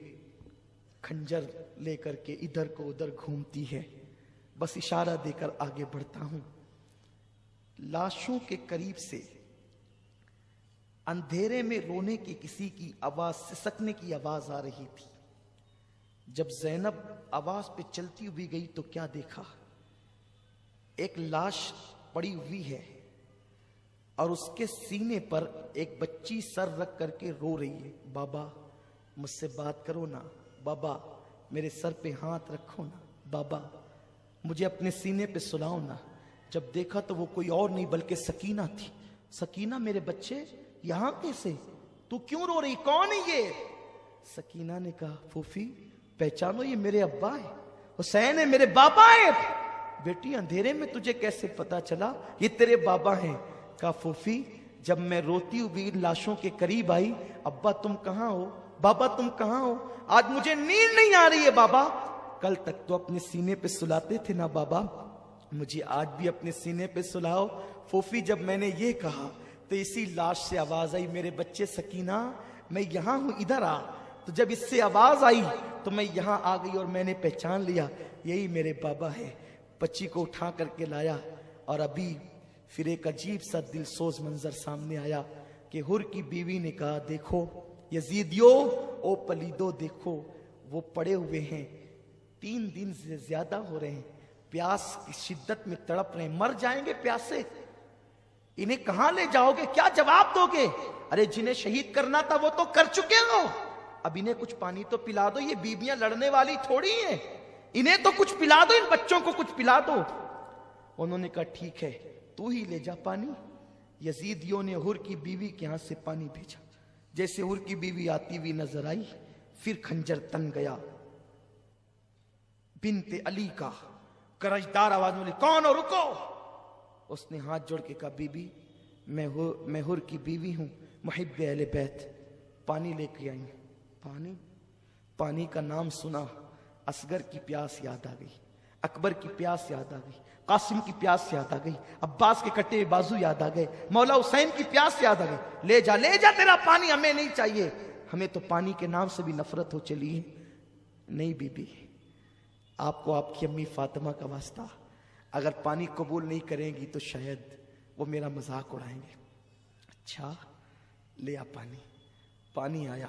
خنجر لے کر کے ادھر کو ادھر گھومتی ہے. بس اشارہ دے کر آگے بڑھتا ہوں. لاشوں کے قریب سے اندھیرے میں رونے کی کسی کی آواز, سسکنے کی آواز آ رہی تھی. جب زینب آواز پہ چلتی ہوئی گئی تو کیا دیکھا, ایک لاش پڑی ہوئی ہے اور اس کے سینے پر ایک بچی سر رکھ کر کے رو رہی ہے. بابا مجھ سے بات کرو نا, بابا میرے سر پہ ہاتھ رکھو نا, بابا مجھے اپنے سینے پہ سلاؤ نا. جب دیکھا تو وہ کوئی اور نہیں بلکہ سکینہ تھی. سکینہ میرے بچے یہاں کیسے, تو کیوں رو رہی, کون ہے یہ؟ سکینہ نے کہا پھوپھی پہچانو یہ میرے ابا ہے, حسین ہے, میرے بابا ہے. بیٹی اندھیرے میں تجھے کیسے پتا چلا یہ تیرے بابا ہیں؟ کہا پھوپھی جب میں روتی ہوئی لاشوں کے قریب آئی, ابا تم کہاں ہو, بابا تم کہاں ہو, آج مجھے نیند نہیں آ رہی ہے بابا. کل تک تو اپنے سینے پہ سلاتے تھے نا بابا, مجھے آج بھی اپنے سینے پہ سلاؤ. پھوپھی جب میں نے یہ کہا تو اسی لاش سے آواز آئی میرے بچے سکینہ میں یہاں ہوں, ادھر آ. تو جب اس سے آواز آئی تو میں یہاں آ گئی اور میں نے پہچان لیا یہی میرے بابا ہے. بچی کو اٹھا کر کے لایا اور ابھی پھر ایک عجیب سا دل سوز منظر سامنے آیا کہ حر کی بیوی نے کہا دیکھو یزیدیو, او پلیدو دیکھو وہ پڑے ہوئے ہیں, 3 دن سے زیادہ ہو رہے ہیں, پیاس کی شدت میں تڑپ رہے ہیں, مر جائیں گے پیاسے. انہیں کہاں لے جاؤ گے, کیا جواب دو گے؟ ارے جنہیں شہید کرنا تھا وہ تو کر چکے ہو, اب انہیں کچھ پانی تو پلا دو, یہ بیویاں لڑنے والی تھوڑی ہیں, انہیں تو کچھ پلا دو, ان بچوں کو کچھ پلا دو. انہوں نے کہا ٹھیک ہے تو ہی لے جا پانی. یزیدیوں نے حر کی بیوی کے ہاتھ سے پانی بھیجا. جیسے حر کی بیوی آتی ہوئی نظر آئی پھر خنجر تن گیا. بنت علی کا کرجدار آواز میں کون ہو, رکو. اس نے ہاتھ جوڑ کے کہا بی بی میں حر کی بیوی ہوں, محب اہل بیت, پانی لے کے آئی. پانی کا نام سنا اصغر کی پیاس یاد آ گئی, اکبر کی پیاس یاد آ گئی, قاسم کی پیاس یاد آ گئی, عباس کے کٹے بازو یاد آ گئے, مولا حسین کی پیاس یاد آ گئی. لے جا تیرا پانی, ہمیں نہیں چاہیے, ہمیں تو پانی کے نام سے بھی نفرت ہو چلی ہے. نہیں بی بی, آپ کو آپ کی امی فاطمہ کا واسطہ, اگر پانی قبول نہیں کریں گی تو شاید وہ میرا مذاق اڑائیں گے. اچھا لے آ پانی. پانی آیا,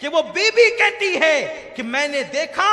کہ وہ بیوی کہتی ہے کہ میں نے دیکھا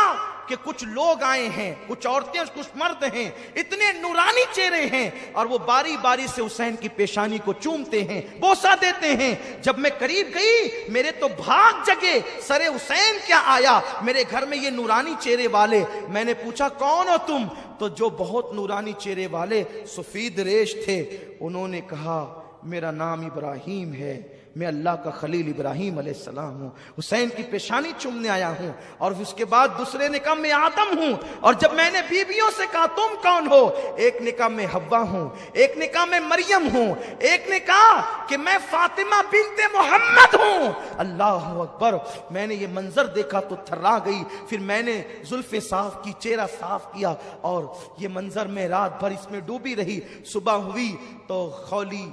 کہ کچھ لوگ آئے ہیں، کچھ عورتیں کچھ مرد ہیں، اتنے نورانی چہرے ہیں، اور وہ باری باری سے حسین کی پیشانی کو چومتے ہیں، بوسہ دیتے ہیں۔ جب میں قریب گئی میرے تو بھاگ جگے، سر حسین کیا آیا میرے گھر میں یہ نورانی چہرے والے۔ میں نے پوچھا کون ہو تم؟ تو جو بہت نورانی چہرے والے سفید ریش تھے انہوں نے کہا میرا نام ابراہیم ہے، میں اللہ کا خلیل ابراہیم علیہ السلام ہوں، حسین کی پیشانی چومنے آیا ہوں۔ اور اس کے بعد دوسرے نے کہا میں آدم ہوں۔ اور جب میں نے بیویوں سے کہا تم کون ہو، ایک نے کہا میں حوا ہوں، ایک نے کہا میں مریم ہوں، ایک نے کہا کہ میں فاطمہ بنت محمد ہوں۔ اللہ اکبر! میں نے یہ منظر دیکھا تو تھرا گئی۔ پھر میں نے زلفیں صاف کی، چہرہ صاف کیا، اور یہ منظر میں رات بھر اس میں ڈوبی رہی۔ صبح ہوئی تو خولی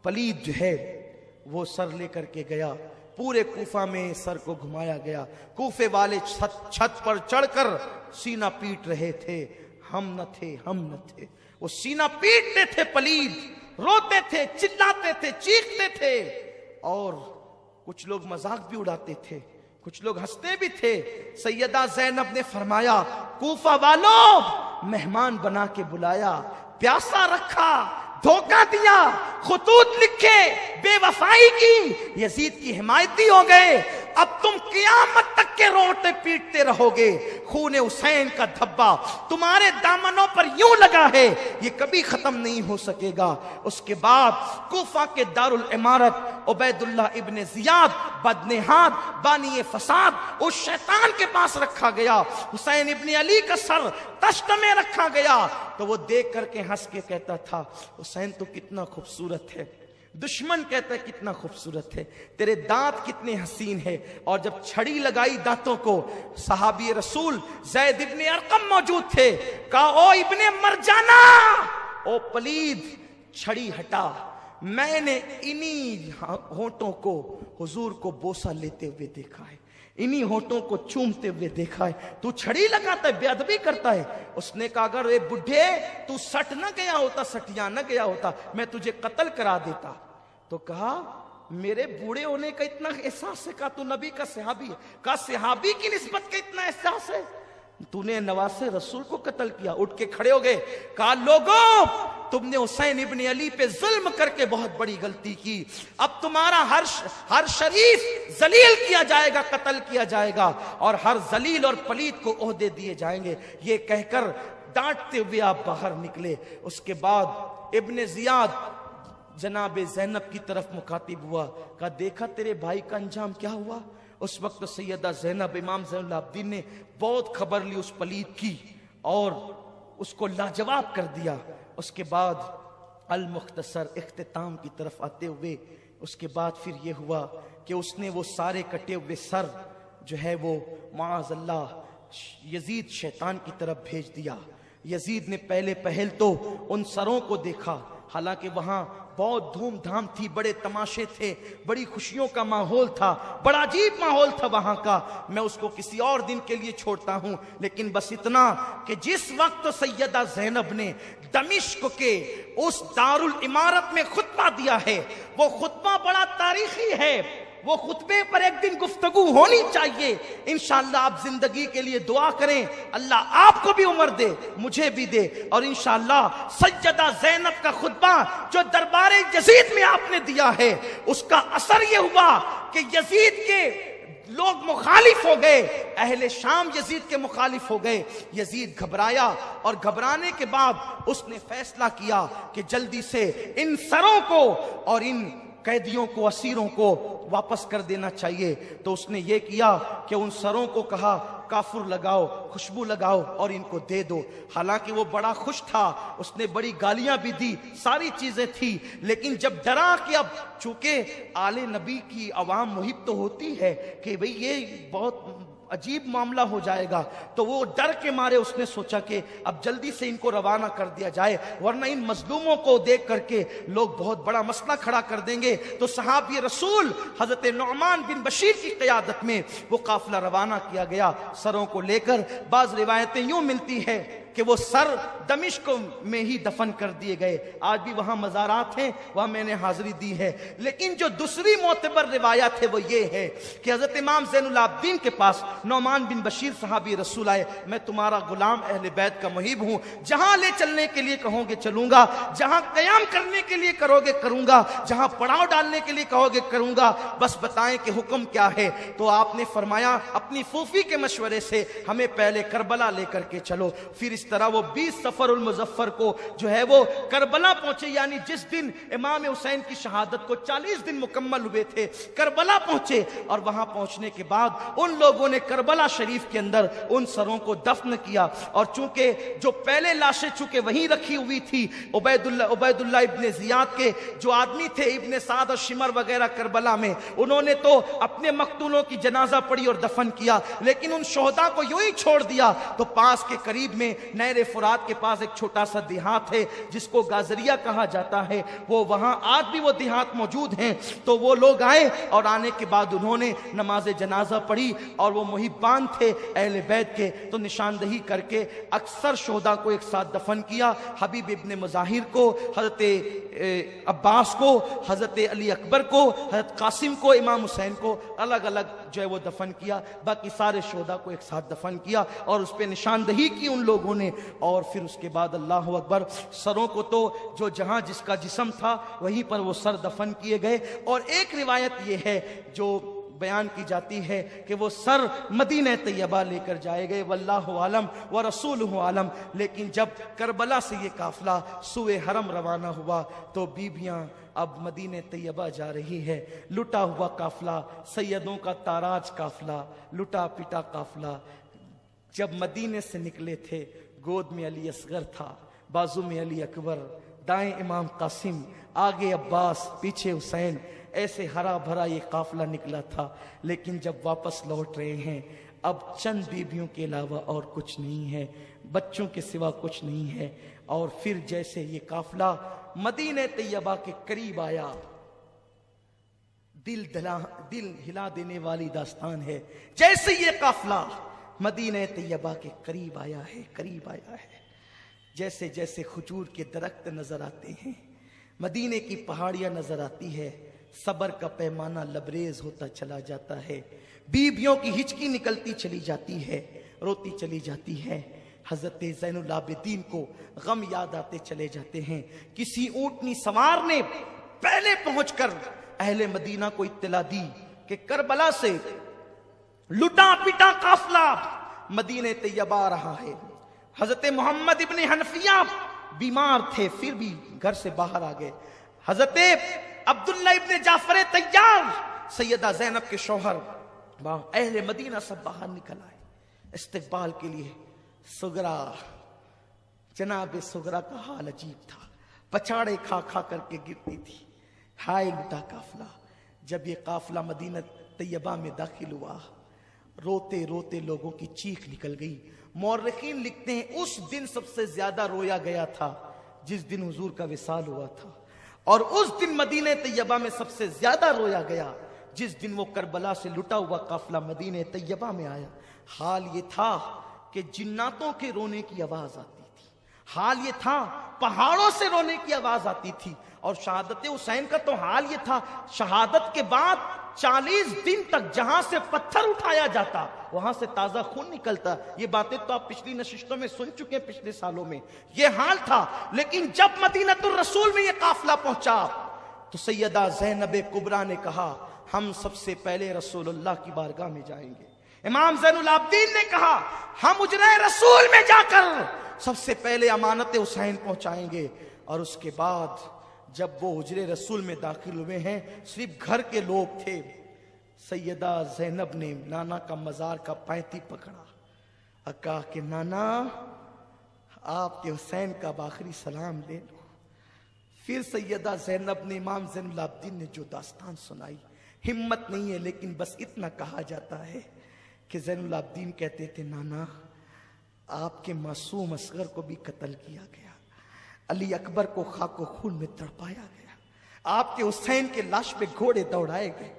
پلید جو ہے وہ سر لے کر کے گیا، پورے کوفہ میں سر کو گھمایا گیا۔ کوفے والے چھت پر چڑھ کر سینہ پیٹ رہے تھے، ہم نہ تھے، ہم نہ تھے۔ وہ سینہ پیٹتے تھے پلید، روتے تھے، چلاتے تھے، چیختے تھے، اور کچھ لوگ مذاق بھی اڑاتے تھے، کچھ لوگ ہنستے بھی تھے۔ سیدہ زینب نے فرمایا کوفہ والوں مہمان بنا کے بلایا، پیاسا رکھا، دھوکہ دیا، خطوط لکھے، بے وفائی کی، یزید کی حمایتی ہو گئے۔ اب تم قیامت تک کے روتے پیٹتے رہو گے۔ خون حسین کا دھبا تمہارے دامنوں پر یوں لگا ہے، یہ کبھی ختم نہیں ہو سکے گا۔ اس کے بعد کوفہ کے دارالعمارت عبید اللہ ابن زیاد بدنہاد بانی فساد اس شیطان کے پاس رکھا گیا۔ حسین ابن علی کا سر تشت میں رکھا گیا تو وہ دیکھ کر کے ہنس کے کہتا تھا حسین تو کتنا خوبصورت ہے۔ دشمن کہتا ہے کتنا خوبصورت ہے، تیرے دانت کتنے حسین ہے۔ اور جب چھڑی لگائی دانتوں کو، صحابی رسول زید ابن ارقم موجود تھے، کہا او ابن مرجانہ، او پلید، چھڑی ہٹا۔ میں نے انہی ہونٹوں کو حضور کو بوسہ لیتے ہوئے دیکھا ہے، انہی ہونٹوں کو چومتے ہوئے دیکھا ہے، تو چھڑی لگاتا ہے، بے ادبی کرتا ہے۔ اس نے کہا اگر اے بڈھے تو سٹ نہ گیا ہوتا، سٹیا نہ گیا ہوتا، میں تجھے قتل کرا دیتا۔ تو کہا میرے بوڑھے ہونے کا اتنا احساس ہے؟ کہا تو نبی کا صحابی ہے۔ کہا صحابی کی نسبت کا اتنا احساس ہے؟ تو نے نواسے رسول کو قتل کیا۔ اٹھ کے کھڑے ہو گئے، کہا لوگوں تم نے حسین ابن علی پہ ظلم کر کے بہت بڑی غلطی کی، اب تمہارا ہر شریف ذلیل کیا جائے گا، قتل کیا جائے گا، اور ہر ذلیل اور پلید کو عہدے دیے جائیں گے۔ یہ کہہ کر ڈانٹتے ہوئے آپ باہر نکلے۔ اس کے بعد ابن زیاد جناب زینب کی طرف مخاطب ہوا، کہا دیکھا تیرے بھائی کا انجام کیا ہوا؟ اس وقت سیدہ زینب امام زین العابدین نے بہت خبر لی اس پلید کی اور اس کو لاجواب کر دیا۔ اس کے بعد المختصر اختتام کی طرف آتے ہوئے اس کے بعد پھر یہ ہوا کہ اس نے وہ سارے کٹے ہوئے سر جو ہے وہ معاذ اللہ یزید شیطان کی طرف بھیج دیا۔ یزید نے پہلے پہل تو ان سروں کو دیکھا، حالانکہ وہاں بہت دھوم دھام تھی، بڑے تماشے تھے، بڑی خوشیوں کا ماحول تھا، بڑا عجیب ماحول تھا وہاں کا۔ میں اس کو کسی اور دن کے لیے چھوڑتا ہوں، لیکن بس اتنا کہ جس وقت سیدہ زینب نے دمشق کے اس دارالعمارت میں خطبہ دیا ہے، وہ خطبہ بڑا تاریخی ہے، وہ خطبے پر ایک دن گفتگو ہونی چاہیے۔ انشاءاللہ آپ زندگی کے لیے دعا کریں، اللہ آپ کو بھی عمر دے، مجھے بھی دے، اور انشاءاللہ سیدہ زینب کا خطبہ جو دربار یزید میں آپ نے دیا ہے، اس کا اثر یہ ہوا کہ یزید کے لوگ مخالف ہو گئے، اہل شام یزید کے مخالف ہو گئے۔ یزید گھبرایا، اور گھبرانے کے بعد اس نے فیصلہ کیا کہ جلدی سے ان سروں کو اور ان قیدیوں کو، اسیروں کو واپس کر دینا چاہیے۔ تو اس نے یہ کیا کہ ان سروں کو کہا کافر لگاؤ، خوشبو لگاؤ اور ان کو دے دو۔ حالانکہ وہ بڑا خوش تھا، اس نے بڑی گالیاں بھی دی، ساری چیزیں تھی، لیکن جب ڈرا کہ اب چونکہ آل نبی کی عوام محب تو ہوتی ہے کہ بھئی یہ بہت عجیب معاملہ ہو جائے گا، تو وہ ڈر کے مارے اس نے سوچا کہ اب جلدی سے ان کو روانہ کر دیا جائے، ورنہ ان مظلوموں کو دیکھ کر کے لوگ بہت بڑا مسئلہ کھڑا کر دیں گے۔ تو صحابی رسول حضرت نعمان بن بشیر کی قیادت میں وہ قافلہ روانہ کیا گیا سروں کو لے کر۔ بعض روایتیں یوں ملتی ہے کہ وہ سر دمشق میں ہی دفن کر دیے گئے. آج بھی وہاں مزارات ہیں, وہاں میں نے حاضری دی ہے. لیکن جو دوسری معتبر روایت ہے وہ یہ ہے کہ حضرت امام زین العابدین کے پاس نعمان بن بشیر صحابی رسول آئے, میں تمہارا غلام اہل بیت کا محب ہوں, جہاں لے چلنے کے لیے کہو گے چلوں گا, جہاں قیام کرنے کے لیے کرو گے کروں گا, جہاں پڑاؤ ڈالنے کے لیے کہو گے کروں گا, بس بتائیں کہ حکم کیا ہے. تو آپ نے فرمایا اپنی پھوپھی کے مشورے سے ہمیں پہلے کربلا لے کر کے چلو. پھر اس طرح وہ 20 صفر المظفر کو جو ہے وہ کربلا پہنچے, یعنی جس دن امام حسین کی شہادت کو 40 دن مکمل ہوئے تھے, کربلا پہنچے. اور وہاں پہنچنے کے بعد ان لوگوں نے کربلا شریف کے اندر ان سروں کو دفن کیا. اور چونکہ جو پہلے لاشیں چونکہ وہیں رکھی ہوئی تھی, عبید اللہ ابن زیاد کے جو آدمی تھے ابن سعد اور شمر وغیرہ کربلا میں, انہوں نے تو اپنے مقتولوں کی جنازہ پڑھی اور دفن کیا, لیکن ان شہداء کو یوں ہی چھوڑ دیا. تو پاس کے قریب میں نہر فرات کے پاس ایک چھوٹا سا دیہات ہے جس کو گازریہ کہا جاتا ہے, وہ وہاں آج بھی وہ دیہات موجود ہیں. تو وہ لوگ آئے اور آنے کے بعد انہوں نے نماز جنازہ پڑھی, اور وہ محبان تھے اہل بیت کے, تو نشاندہی کر کے اکثر شہداء کو ایک ساتھ دفن کیا. حبیب ابن مظاہر کو, حضرت عباس کو, حضرت علی اکبر کو, حضرت قاسم کو, امام حسین کو الگ الگ جو ہے وہ دفن کیا. باقی سارے شہداء کو ایک ساتھ دفن کیا اور اس پہ نشاندہی کی ان لوگوں نے. اور پھر اس کے بعد اللہ اکبر, سروں کو تو جو جہاں جس کا جسم تھا وہیں پر وہ سر دفن کیے گئے. اور ایک روایت یہ ہے جو بیان کی جاتی ہے کہ وہ سر مدینہ طیبہ لے کر جائے گئے, واللہ عالم ورسولہ عالم. لیکن جب کربلا سے یہ قافلہ سوئے حرم روانہ ہوا تو بیبیاں اب مدینہ طیبہ جا رہی ہے, لٹا ہوا قافلہ, سیدوں کا تاراج قافلہ, لٹا پٹا قافلہ. جب مدینے سے نکلے تھے گود میں علی اصغر تھا, بازو میں علی اکبر, دائیں امام قاسم, آگے عباس, پیچھے حسین. ایسے ہرا بھرا یہ قافلہ نکلا تھا. لیکن جب واپس لوٹ رہے ہیں اب چند بیبیوں کے علاوہ اور کچھ نہیں ہے, بچوں کے سوا کچھ نہیں ہے. اور پھر جیسے یہ قافلہ مدینہ طیبہ کے قریب آیا, دل ہلا دینے والی داستان ہے. جیسے یہ قافلہ مدینہ طیبہ کے قریب آیا ہے, جیسے جیسے کھجور کے درخت نظر آتے ہیں, مدینے کی پہاڑیاں نظر آتی ہے, صبر کا پیمانہ لبریز ہوتا چلا جاتا ہے, بیبیوں کی ہچکی نکلتی چلی جاتی ہے, روتی چلی جاتی ہے. حضرت زین العابدین کو غم یاد آتے چلے جاتے ہیں. کسی اونٹنی سوار نے پہلے پہنچ کر اہل مدینہ کو اطلاع دی کہ کربلا سے لٹا پٹا قافلہ مدینہ طیبہ آ رہا ہے. حضرت محمد ابن حنفیہ بیمار تھے پھر بھی گھر سے باہر آ گئے. حضرت عبداللہ ابن جعفر طیار, سیدہ زینب کے شوہر, اہل مدینہ سب باہر نکل آئے استقبال کے لیے. سغرا, جناب سغرا کا حال عجیب تھا, پچاڑے کھا کھا کر کے گرتی تھی. ہائے لٹا قافلہ. جب یہ قافلہ مدینہ طیبہ میں داخل ہوا, روتے روتے لوگوں کی چیخ نکل گئی. مورخین لکھتے ہیں اس دن سب سے زیادہ رویا گیا تھا جس دن حضور کا وصال ہوا تھا, اور اس دن مدینہ طیبہ میں سب سے زیادہ رویا گیا جس دن وہ کربلا سے لٹا ہوا قافلہ مدینہ طیبہ میں آیا. حال یہ تھا کہ جناتوں کے رونے کی آواز آتی تھی, حال یہ تھا پہاڑوں سے رونے کی آواز آتی تھی. اور شہادت حسین کا تو حال یہ تھا, شہادت کے بعد 40 دن تک جہاں سے پتھر اٹھایا جاتا وہاں سے تازہ خون نکلتا. یہ باتیں تو آپ پچھلی نشستوں میں سن چکے ہیں, پچھلے سالوں میں یہ حال تھا. لیکن جب مدینہ الرسول میں یہ قافلہ پہنچا تو سیدہ زینب کبریٰ نے کہا ہم سب سے پہلے رسول اللہ کی بارگاہ میں جائیں گے. امام زین العابدین نے کہا ہم حجرہ رسول میں جا کر سب سے پہلے امانت حسین پہنچائیں گے. اور اس کے بعد جب وہ حجرہ رسول میں داخل ہوئے ہیں, صرف گھر کے لوگ تھے. سیدہ زینب نے نانا کا مزار کا پینتی پکڑا اور کہا کہ نانا آپ کے حسین کا آخری سلام لے لو. پھر سیدہ زینب نے امام زین العابدین نے جو داستان سنائی, ہمت نہیں ہے لیکن بس اتنا کہا جاتا ہے کہ زین العابدین کہتے تھے نانا آپ کے معصوم اصغر کو بھی قتل کیا گیا, علی اکبر کو خاک و خون میں تڑپایا گیا, آپ کے حسین کے لاش پہ گھوڑے دوڑائے گئے,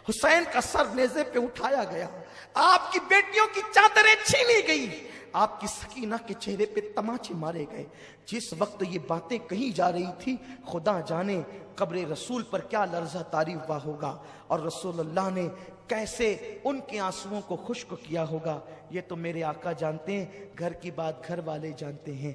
حسین کا سر نیزے پہ اٹھایا گیا, آپ کی بیٹیوں کی چادریں چھینی گئی, آپ کی سکینہ کے چہرے پہ تماچے مارے گئے. جس وقت یہ باتیں کہی جا رہی تھی خدا جانے قبر رسول پر کیا لرزہ طاری ہوا ہوگا اور رسول اللہ نے کیسے ان کے آنسوؤں کو خشک کیا ہوگا. یہ تو میرے آقا جانتے ہیں, گھر کی بات گھر والے جانتے ہیں.